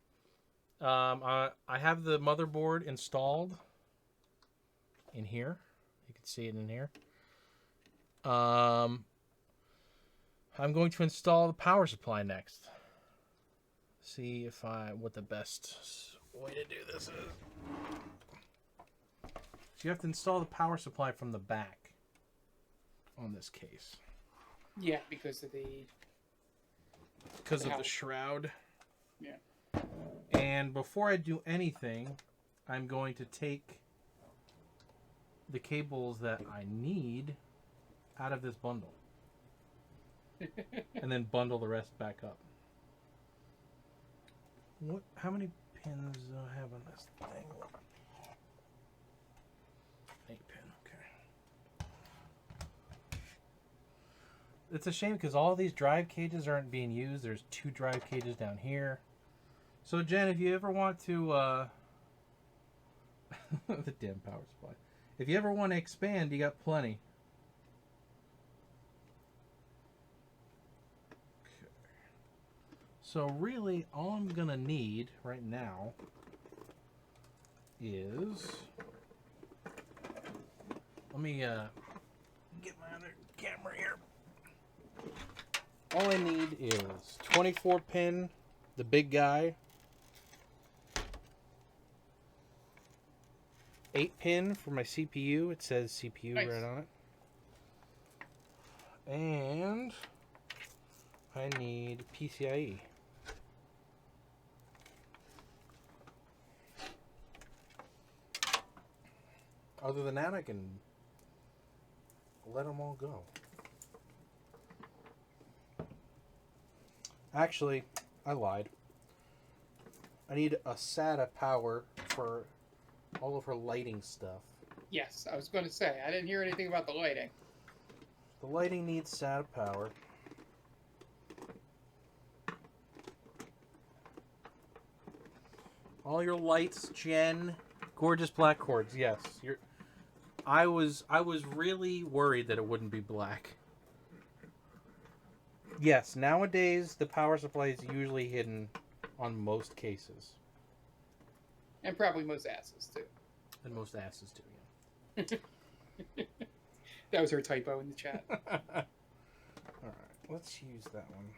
I have the motherboard installed in here. You can see it in here. I'm going to install the power supply next. see if what the best way to do this is. So you have to install the power supply from the back on this case. Yeah, because of the shroud. Yeah. And before I do anything, I'm going to take the cables that I need out of this bundle. And then bundle the rest back up. How many pins do I have on this thing? 8 pin, okay. It's a shame because all these drive cages aren't being used. There's 2 drive cages down here. So Jen, if you ever want to the damn power supply. If you ever want to expand, you got plenty. Okay. So really, all I'm gonna need right now is, let me get my other camera here. All I need is 24 pin, the big guy, 8 pin for my CPU. It says CPU Nice. right on it. And I need PCIe. Other than that, I can let them all go. Actually, I lied. I need a SATA power for all of her lighting stuff. Yes, I was going to say, I didn't hear anything about the lighting. The lighting needs SATA power. All your lights, Jen. Gorgeous black cords. Yes, I was really worried that it wouldn't be black. Yes, nowadays the power supply is usually hidden on most cases. And probably most asses, too. And most asses too, yeah. That was her typo in the chat. Alright, let's use that one.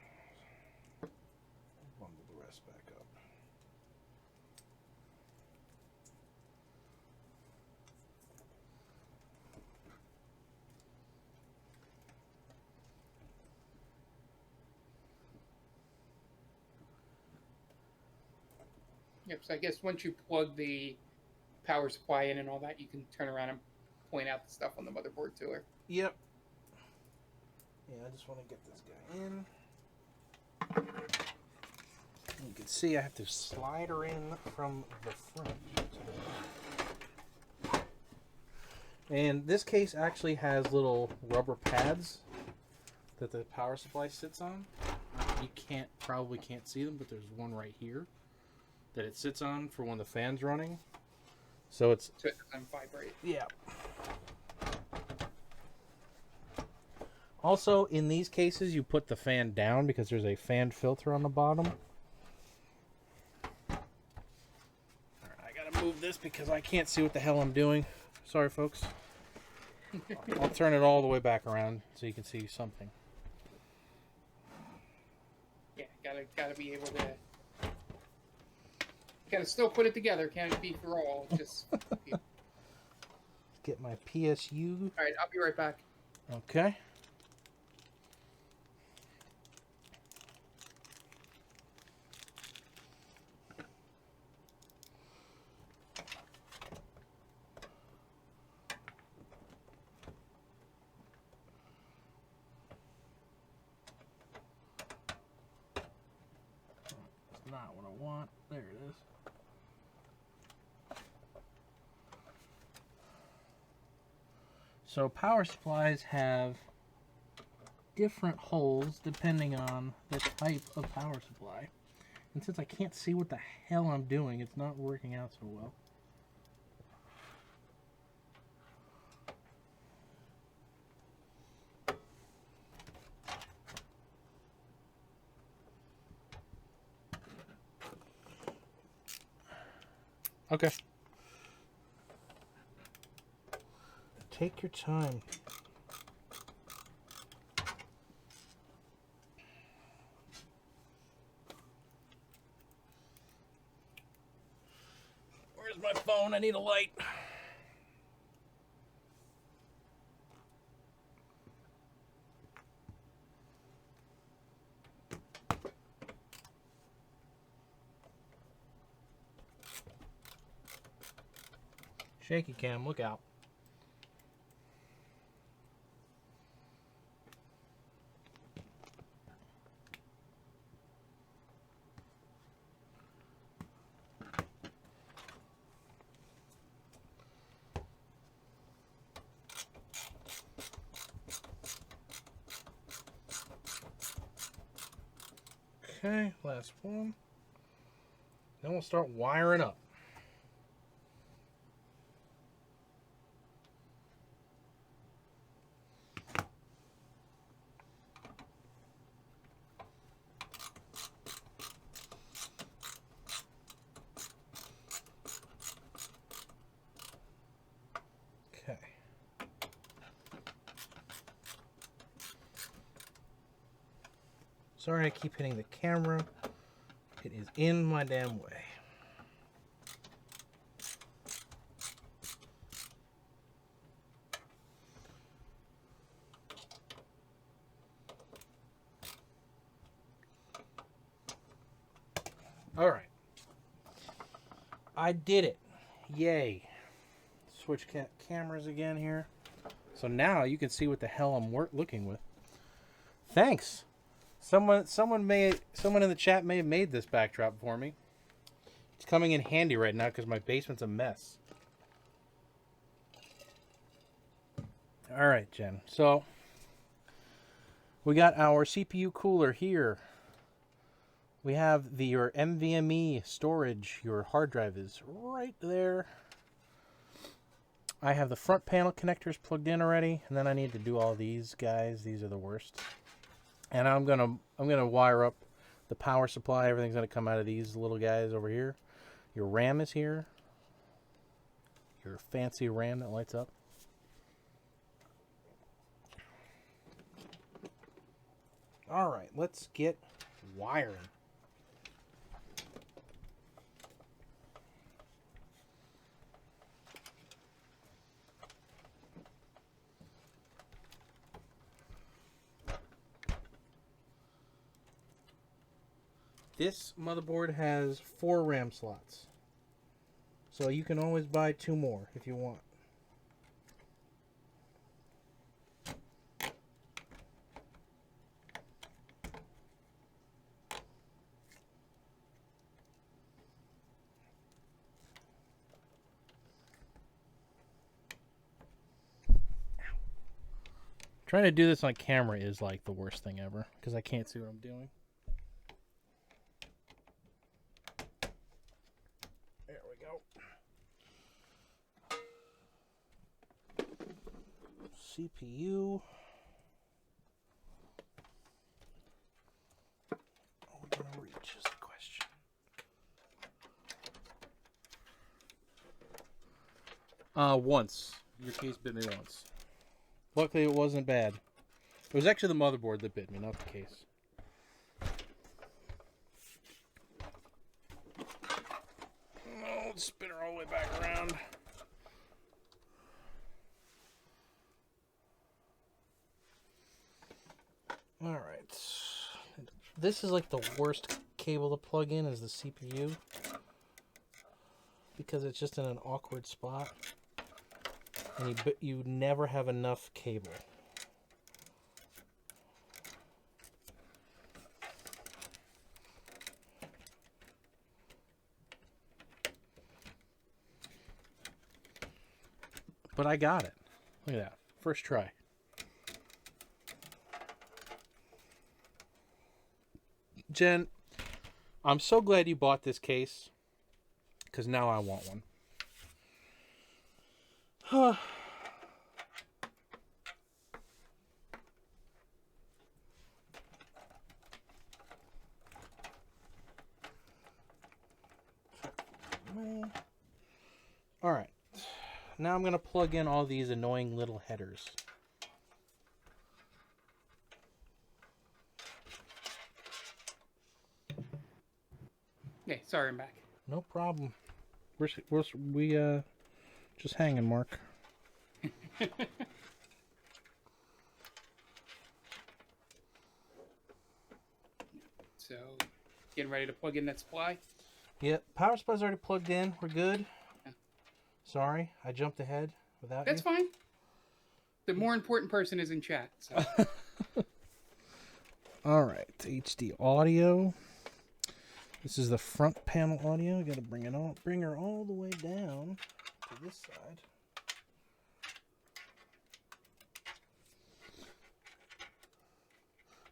Bundle the rest back up. Yep, so I guess once you plug the power supply in and all that, you can turn around and point out the stuff on the motherboard to her. Yep. Yeah, I just want to get this guy in. You can see I have to slide her in from the front to the back. And this case actually has little rubber pads that the power supply sits on. You probably can't see them, but there's one right here that it sits on for when the fan's running. So it doesn't vibrate. Yeah. Also, in these cases, you put the fan down because there's a fan filter on the bottom. Alright, I gotta move this because I can't see what the hell I'm doing. Sorry, folks. I'll turn it all the way back around so you can see something. Yeah, gotta be able to. Gotta still put it together. Can't be for all. Just get my PSU. All right, I'll be right back. Okay. That's not what I want. There it is. So power supplies have different holes depending on the type of power supply. And since I can't see what the hell I'm doing, it's not working out so well. Okay. Take your time. Where's my phone? I need a light. Shaky cam, look out. Okay, last one. Then we'll start wiring up. Okay. Sorry I keep hitting the camera. It is in my damn way. All right. I did it. Yay. Switch cameras again here. So now you can see what the hell I'm looking with. Thanks. Someone in the chat may have made this backdrop for me. It's coming in handy right now because my basement's a mess. All right, Jen. So we got our CPU cooler here. We have your NVMe storage. Your hard drive is right there. I have the front panel connectors plugged in already, and then I need to do all these guys. These are the worst. And I'm gonna wire up the power supply. Everything's gonna come out of these little guys over here. Your RAM is here. Your fancy RAM that lights up. All right, let's get wiring. This motherboard has 4 RAM slots. So you can always buy 2 more if you want. Trying to do this on camera is like the worst thing ever because I can't see what I'm doing. There we go. CPU. Are we gonna reach is the question. Once. Your case bit me once. Luckily, it wasn't bad. It was actually the motherboard that bit me, not the case. Oh, spin her all the way back around. Alright. This is like the worst cable to plug in is the CPU. Because it's just in an awkward spot. And you never have enough cable. But I got it. Look at that. First try. Jen, I'm so glad you bought this case. Because now I want one. Huh. All right. Now I'm going to plug in all these annoying little headers. Okay, sorry, I'm back. No problem. We just hanging, Mark. So, getting ready to plug in that supply. Yeah, power supply's already plugged in. We're good. Yeah. Sorry, I jumped ahead without That's you. fine. The more important person is in chat. So. All right, HD audio. This is the front panel audio. Got to bring her all the way down to this side.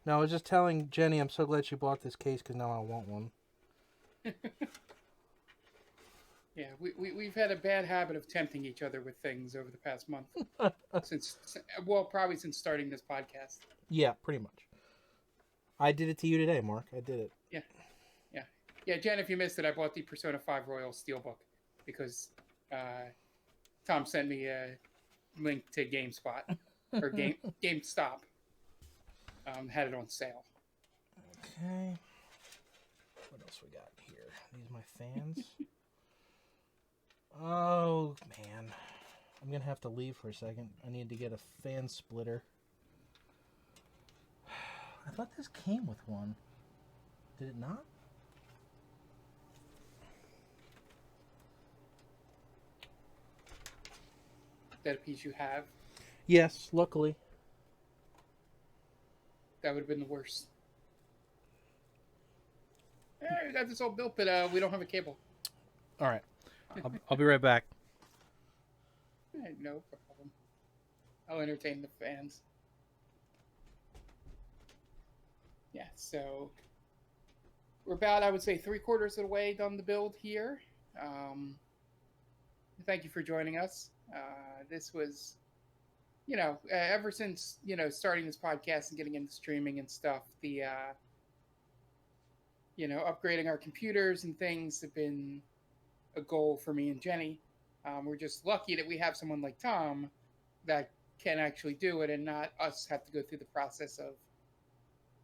No, I was just telling Jenny, I'm so glad she bought this case because now I want one. Yeah, we've had a bad habit of tempting each other with things over the past month. Probably since starting this podcast. Yeah, pretty much. I did it to you today, Mark. I did it. Yeah, Jen, if you missed it, I bought the Persona 5 Royal Steelbook because Tom sent me a link to GameSpot or GameStop. Had it on sale. Okay. What else we got here? These are my fans. Oh, man. I'm going to have to leave for a second. I need to get a fan splitter. I thought this came with one. Did it not? That a piece you have? Yes, luckily. That would have been the worst. We got this all built, but we don't have a cable. All right. I'll be right back. No problem. I'll entertain the fans. Yeah, so we're about, I would say, 3/4 of the way done the build here. Thank you for joining us. This was, ever since, starting this podcast and getting into streaming and stuff, the, upgrading our computers and things have been a goal for me and Jenny. We're just lucky that we have someone like Tom that can actually do it and not us have to go through the process of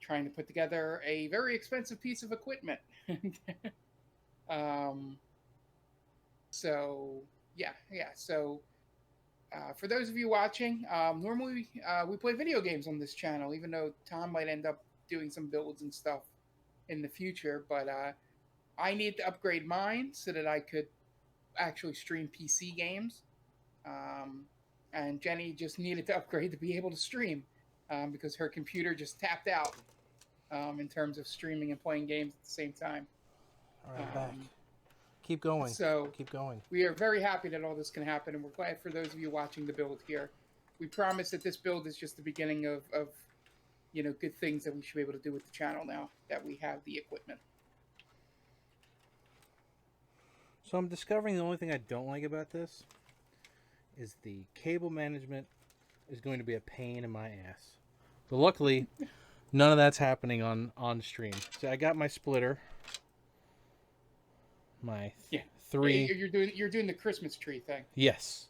trying to put together a very expensive piece of equipment. So for those of you watching, normally we play video games on this channel, even though Tom might end up doing some builds and stuff in the future. But I need to upgrade mine so that I could actually stream PC games. And Jenny just needed to upgrade to be able to stream because her computer just tapped out in terms of streaming and playing games at the same time. All right, back. Keep going. So keep going. We are very happy that all this can happen, and we're glad for those of you watching the build here. We promise that this build is just the beginning of good things that we should be able to do with the channel now that we have the equipment. So I'm discovering the only thing I don't like about this is the cable management is going to be a pain in my ass. But luckily, none of that's happening on stream. So I got my splitter. My three. Yeah, you're doing the Christmas tree thing. Yes.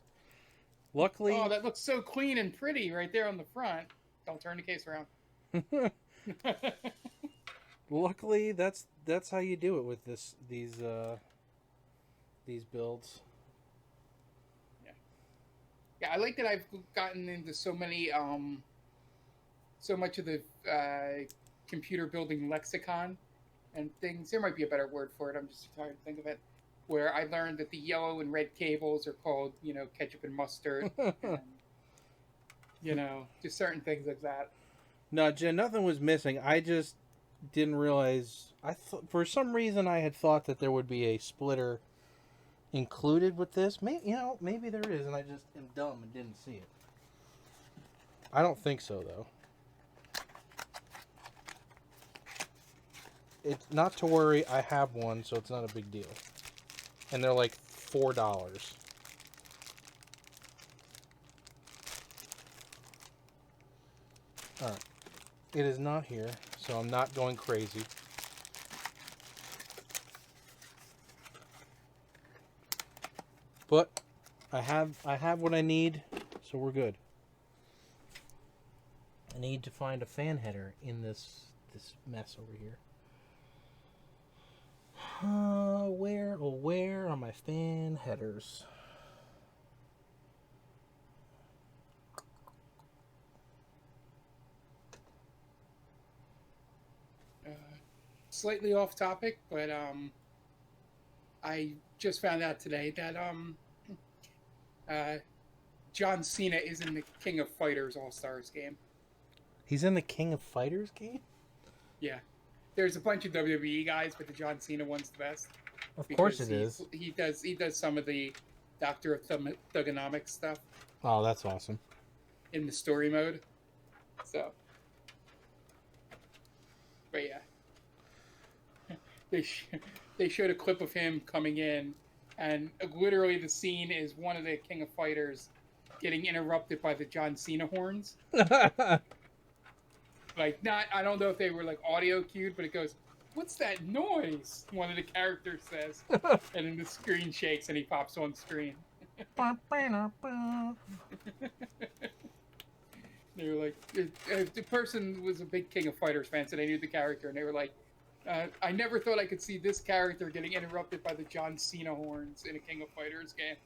Luckily. Oh, that looks so clean and pretty right there on the front. Don't turn the case around. Luckily, that's how you do it with these builds. Yeah, I like that I've gotten into so many so much of the computer building lexicon and things. There might be a better word for it. I'm just trying to think of it. Where I learned that the yellow and red cables are called, ketchup and mustard. And, just certain things like that. No, Jen, nothing was missing. I just didn't realize. For some reason I had thought that there would be a splitter included with this. Maybe there is, and I just am dumb and didn't see it. I don't think so, though. It's not to worry. I have one, so it's not a big deal. And they're like $4. All right. It is not here, so I'm not going crazy. But I have what I need, so we're good. I need to find a fan header in this mess over here. Where are my fan headers? Slightly off topic, but I just found out today that uh, John Cena is in the King of Fighters All Stars game. He's in the King of Fighters game? Yeah, there's a bunch of WWE guys, but the John Cena one's the best. Of course it is. He does some of the Doctor of Thugonomics stuff Oh, that's awesome. in the story mode. So, but yeah, they they showed a clip of him coming in, and literally the scene is one of the King of Fighters getting interrupted by the John Cena horns. Like, not, I don't know if they were like audio cued, but it goes, "What's that noise?" One of the characters says, and then the screen shakes and he pops on screen. They were like, the person was a big King of Fighters fan, so they knew the character, and they were like, I never thought I could see this character getting interrupted by the John Cena horns in a King of Fighters game.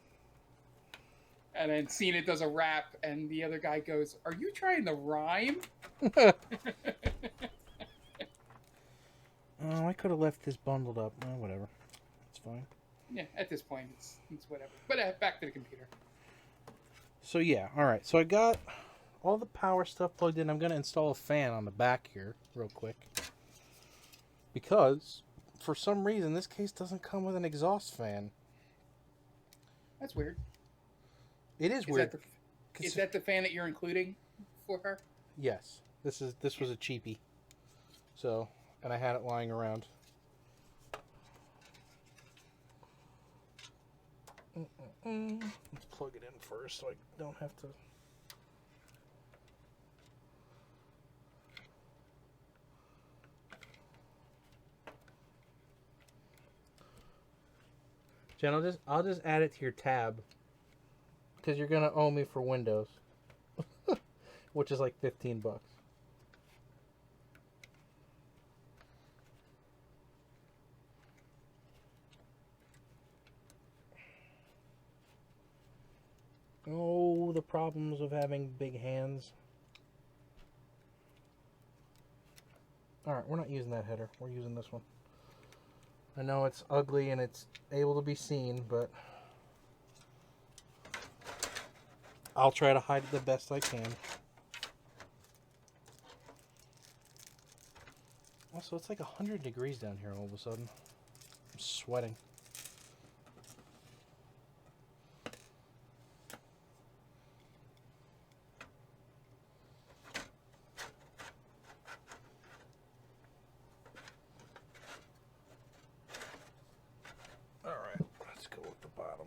And then Cena does a rap, and the other guy goes, "Are you trying to rhyme?" Oh, I could have left this bundled up. Oh, whatever. It's fine. Yeah, at this point, it's whatever. But back to the computer. So, yeah. Alright. So, I got all the power stuff plugged in. I'm going to install a fan on the back here real quick. Because, for some reason, this case doesn't come with an exhaust fan. That's weird. It is weird. Is that the fan that you're including for her? Yes. This was a cheapie. So, and I had it lying around. Let's plug it in first so I don't have to. Jen, I'll just add it to your tab because you're gonna owe me for Windows, which is like $15. Oh, the problems of having big hands. Alright, we're not using that header. We're using this one. I know it's ugly and it's able to be seen, but I'll try to hide it the best I can. Also, it's like 100 degrees down here all of a sudden. I'm sweating. Alright, let's go with the bottom.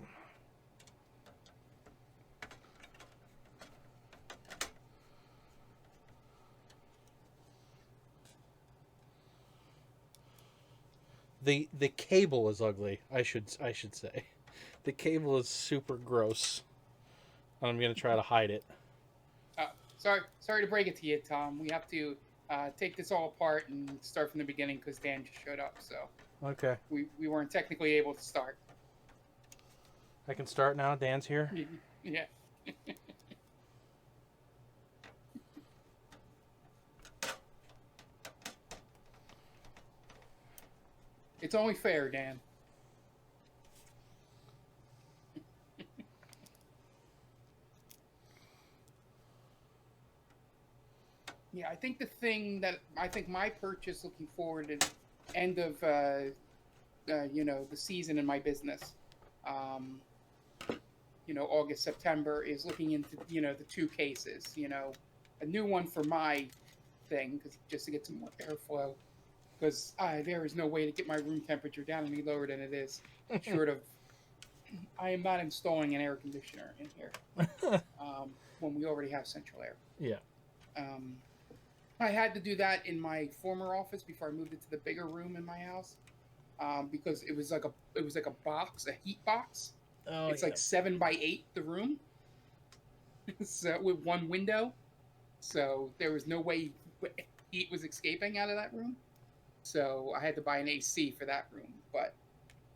The cable is ugly, I should say. The cable is super gross. I'm gonna try to hide it. Sorry to break it to you, Tom. We have to take this all apart and start from the beginning because Dan just showed up. So Okay. we weren't technically able to start. I can start now. Dan's here. Yeah. It's only fair, Dan. Yeah, I think the thing that I think my purchase looking forward to end of the season in my business, August, September is looking into the two cases, a new one for my thing just to get some more airflow because there is no way to get my room temperature down any lower than it is. Short of, I am not installing an air conditioner in here when we already have central air. Yeah. I had to do that in my former office before I moved into the bigger room in my house because it was like a box, a heat box. Oh, it's like 7 by 8 the room, so with one window, so there was no way heat was escaping out of that room. So I had to buy an AC for that room. But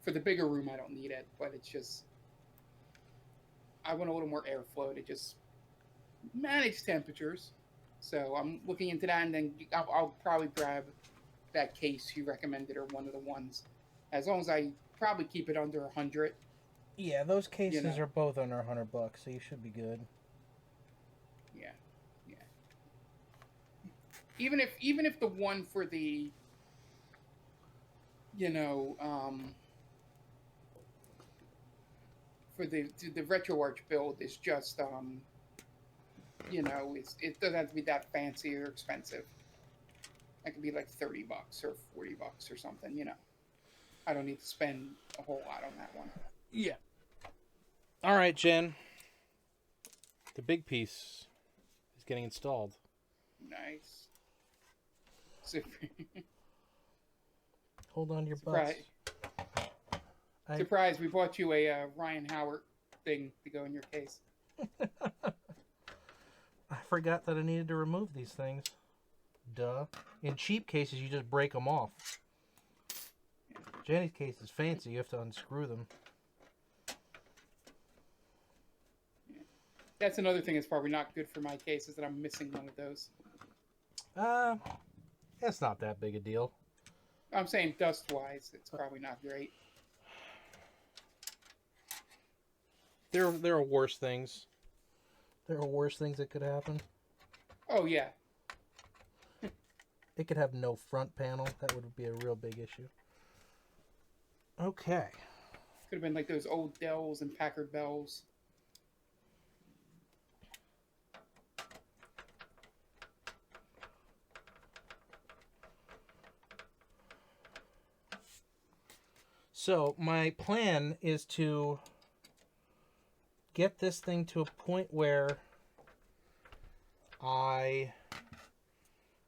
for the bigger room, I don't need it. But it's just, I want a little more airflow to just manage temperatures. So I'm looking into that, and then I'll probably grab that case you recommended or one of the ones. As long as I probably keep it under 100. Yeah, those You cases know. are both under $100, so you should be good. Yeah. Yeah. Even if the one for the you know for the RetroArch build is just it doesn't have to be that fancy or expensive. That could be like $30 or $40 or something. I don't need to spend a whole lot on that one. Yeah. All right, Jen. The big piece is getting installed. Nice. Super. Hold on to your butts. Surprise! We bought you a Ryan Howard thing to go in your case. I forgot that I needed to remove these things. Duh. In cheap cases, you just break them off. Jenny's case is fancy. You have to unscrew them. That's another thing that's probably not good for my case is that I'm missing one of those. It's not that big a deal. I'm saying dust-wise, it's probably not great. There are worse things. There are worse things that could happen. Oh, yeah. It could have no front panel. That would be a real big issue. Okay. Could have been like those old Dells and Packard Bells. So my plan is to get this thing to a point where I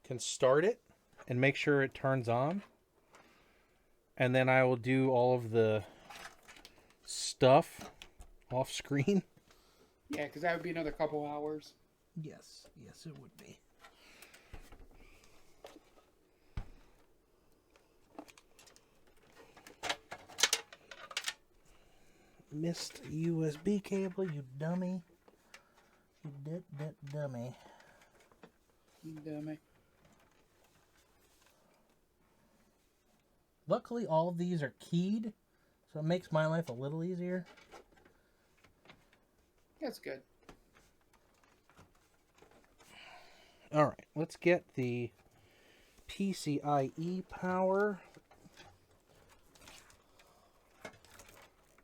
can start it and make sure it turns on. And then I will do all of the stuff off screen. Yeah, because that would be another couple hours. Yes, it would be. Missed USB cable, you dummy. You dummy. Dummy. Luckily, all of these are keyed, so it makes my life a little easier. That's good. All right, let's get the PCIe power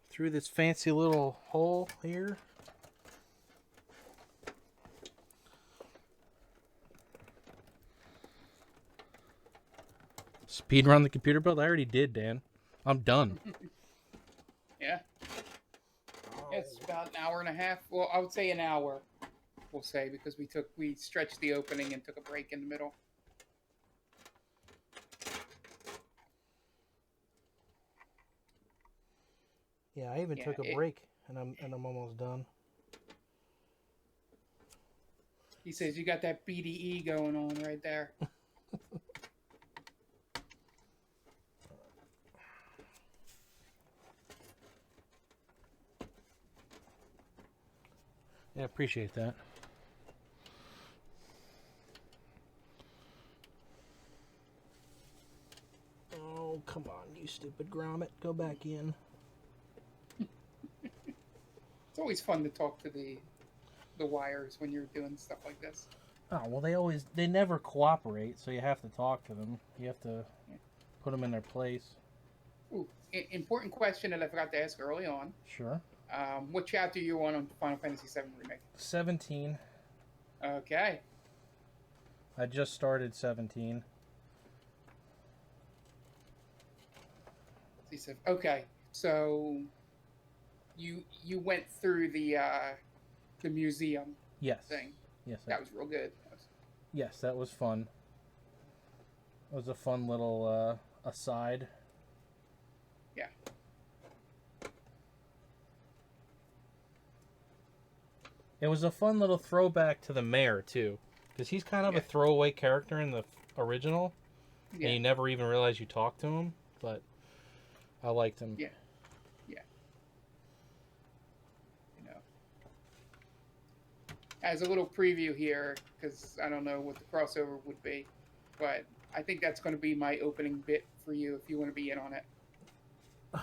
through this fancy little hole here. Speed run the computer build? I already did, Dan. I'm done. Yeah. It's about an hour and a half. Well, I would say an hour. We'll say because we stretched the opening and took a break in the middle. Yeah, I even took a break, and I'm almost done. He says you got that BDE going on right there. Yeah, appreciate that. Oh, come on, you stupid grommet. Go back in. It's always fun to talk to the wires when you're doing stuff like this. Oh, well, they never cooperate, so you have to talk to them. You have to put them in their place. Ooh, important question that I forgot to ask early on. Sure. What chapter are you on Final Fantasy VII Remake? 17. Okay. I just started 17. Okay, so you went through the museum thing. Yes. That was real good. Yes, that was fun. It was a fun little aside. Yeah. It was a fun little throwback to the mayor, too. Because he's kind of a throwaway character in the original. and Yeah. you never even realize you talked to him. But I liked him. Yeah. Yeah. You know, as a little preview here, because I don't know what the crossover would be, but I think that's going to be my opening bit for you if you want to be in on it.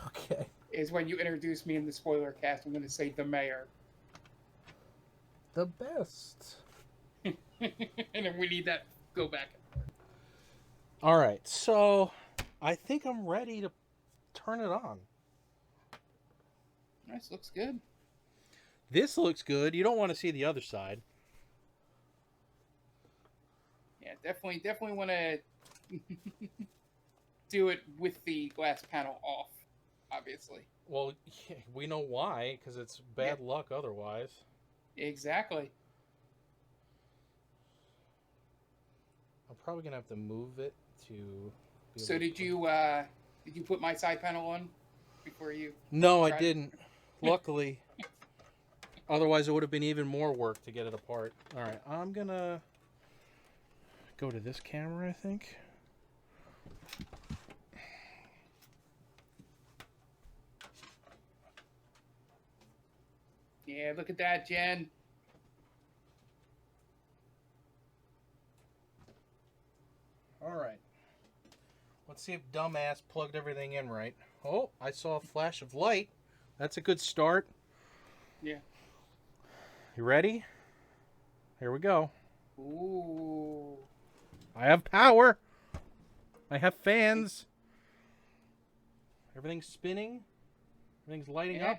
Okay. Is when you introduce me in the spoiler cast, I'm going to say the mayor. The best. And then we need that go back. All right, so I think I'm ready to turn it on. Nice, looks good. This looks good. You don't want to see the other side. Yeah, definitely want to do it with the glass panel off, obviously. Well, yeah, we know why, because it's bad luck otherwise. Exactly. I'm probably gonna have to move it to. So did you put my side panel on before you? No, I didn't. Luckily. Otherwise, it would have been even more work to get it apart. All right, I'm gonna go to this camera, I think. Yeah, look at that, Jen. All right. Let's see if dumbass plugged everything in right. Oh, I saw a flash of light. That's a good start. Yeah. You ready? Here we go. Ooh. I have power. I have fans. Everything's spinning. Everything's lighting up.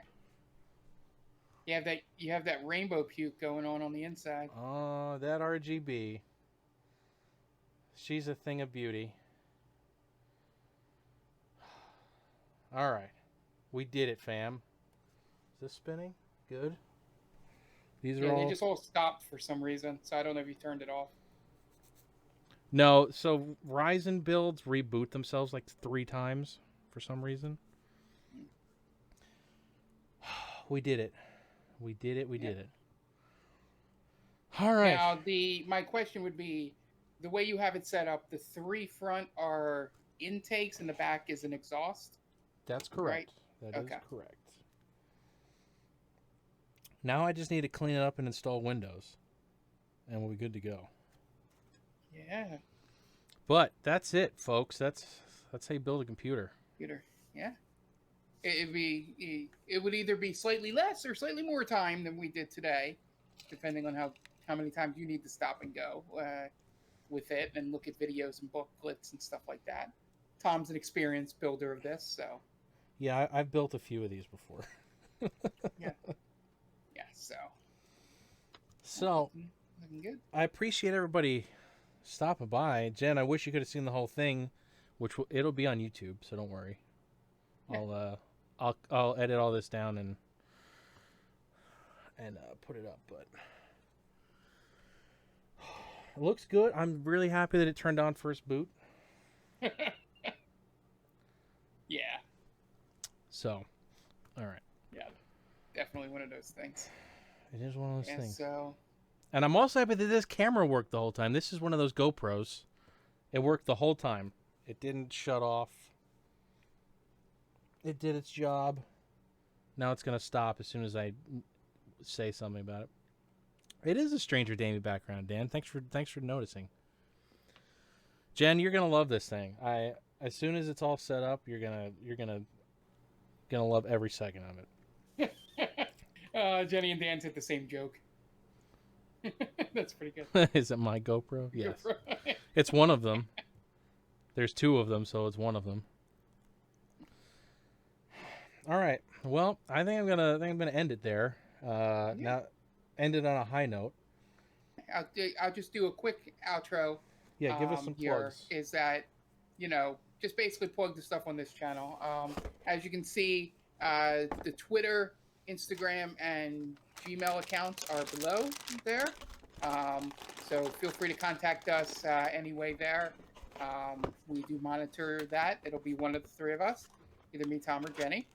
You have that rainbow puke going on the inside. Oh, that RGB. She's a thing of beauty. All right. We did it, fam. Is this spinning? Good. These are all... They just all stopped for some reason, so I don't know if you turned it off. No, so Ryzen builds reboot themselves like 3 times for some reason. We did it. We did it. We did it. All right. Now, my question would be, the way you have it set up, the 3 front are intakes and the back is an exhaust? That's correct. Right? That is correct. Now I just need to clean it up and install Windows. And we'll be good to go. Yeah. But that's it, folks. That's how you build a computer. Yeah. It would either be slightly less or slightly more time than we did today, depending on how many times you need to stop and go with it and look at videos and booklets and stuff like that. Tom's an experienced builder of this, so. Yeah, I've built a few of these before. Yeah, so looking good. I appreciate everybody stopping by. Jen, I wish you could have seen the whole thing, which it'll be on YouTube, so don't worry. Yeah. I'll edit all this down and put it up, but it looks good. I'm really happy that it turned on first boot. Yeah. So, all right. Yeah, definitely one of those things. It is one of those things. So, and I'm also happy that this camera worked the whole time. This is one of those GoPros. It worked the whole time. It didn't shut off. It did its job. Now it's going to stop as soon as I say something about it. It is a Stranger Danger background, Dan. Thanks for noticing. Jen, you're going to love this thing. As soon as it's all set up, you're going to love every second of it. Jenny and Dan said the same joke. That's pretty good. Is it my GoPro? Yes. It's one of them. There's 2 of them, so it's one of them. All right. Well, I think I'm gonna end it there. Now, end it on a high note. I'll just do a quick outro. Yeah, give us some plugs. Is that, just basically plug the stuff on this channel. As you can see, the Twitter, Instagram, and Gmail accounts are below there. So feel free to contact us anyway there. We do monitor that. It'll be one of the 3 of us, either me, Tom, or Jenny.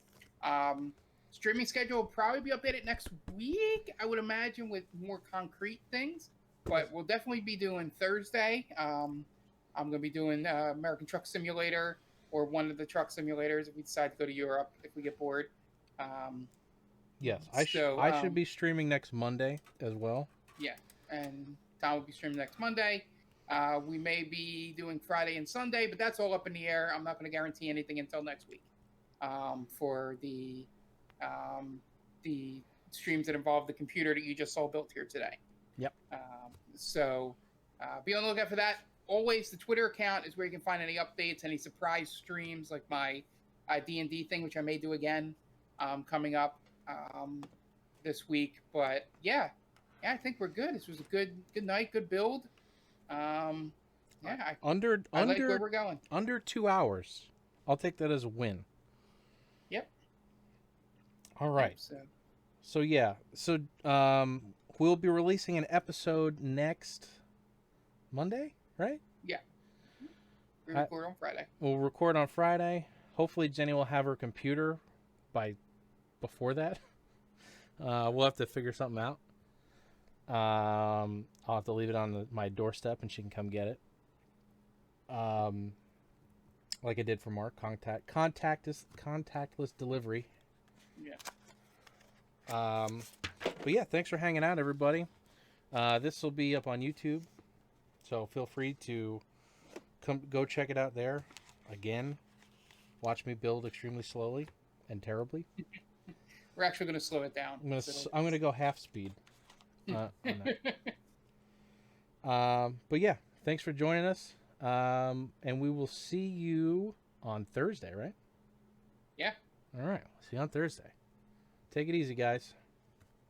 Streaming schedule will probably be updated next week, I would imagine, with more concrete things. But we'll definitely be doing Thursday. I'm going to be doing American Truck Simulator or one of the truck simulators if we decide to go to Europe if we get bored. Um, Yes, so I should be streaming next Monday as well. yeah, and Tom will be streaming next Monday. We may be doing Friday and Sunday, but that's all up in the air. I'm not going to guarantee anything until next week for the streams that involve the computer that you just saw built here today. Yep. So be on the lookout for that. Always, the Twitter account is where you can find any updates, any surprise streams, like my D&D thing, which I may do again coming up this week. But yeah, I think we're good. This was a good night, good build. I like where we're going. Under 2 hours. I'll take that as a win. Yep. All right. So yeah. So we'll be releasing an episode next Monday, right? Yeah. We record on Friday. We'll record on Friday. Hopefully Jenny will have her computer before that. We'll have to figure something out. I'll have to leave it on my doorstep and she can come get it. Like I did for Mark, contactless delivery. Yeah. But yeah, thanks for hanging out, everybody. This will be up on YouTube, so feel free to go check it out there. Again, watch me build extremely slowly and terribly. We're actually going to slow it down. I'm gonna go half speed. But yeah, thanks for joining us. And we will see you on Thursday, right? Yeah. All right. See you on Thursday. Take it easy, guys.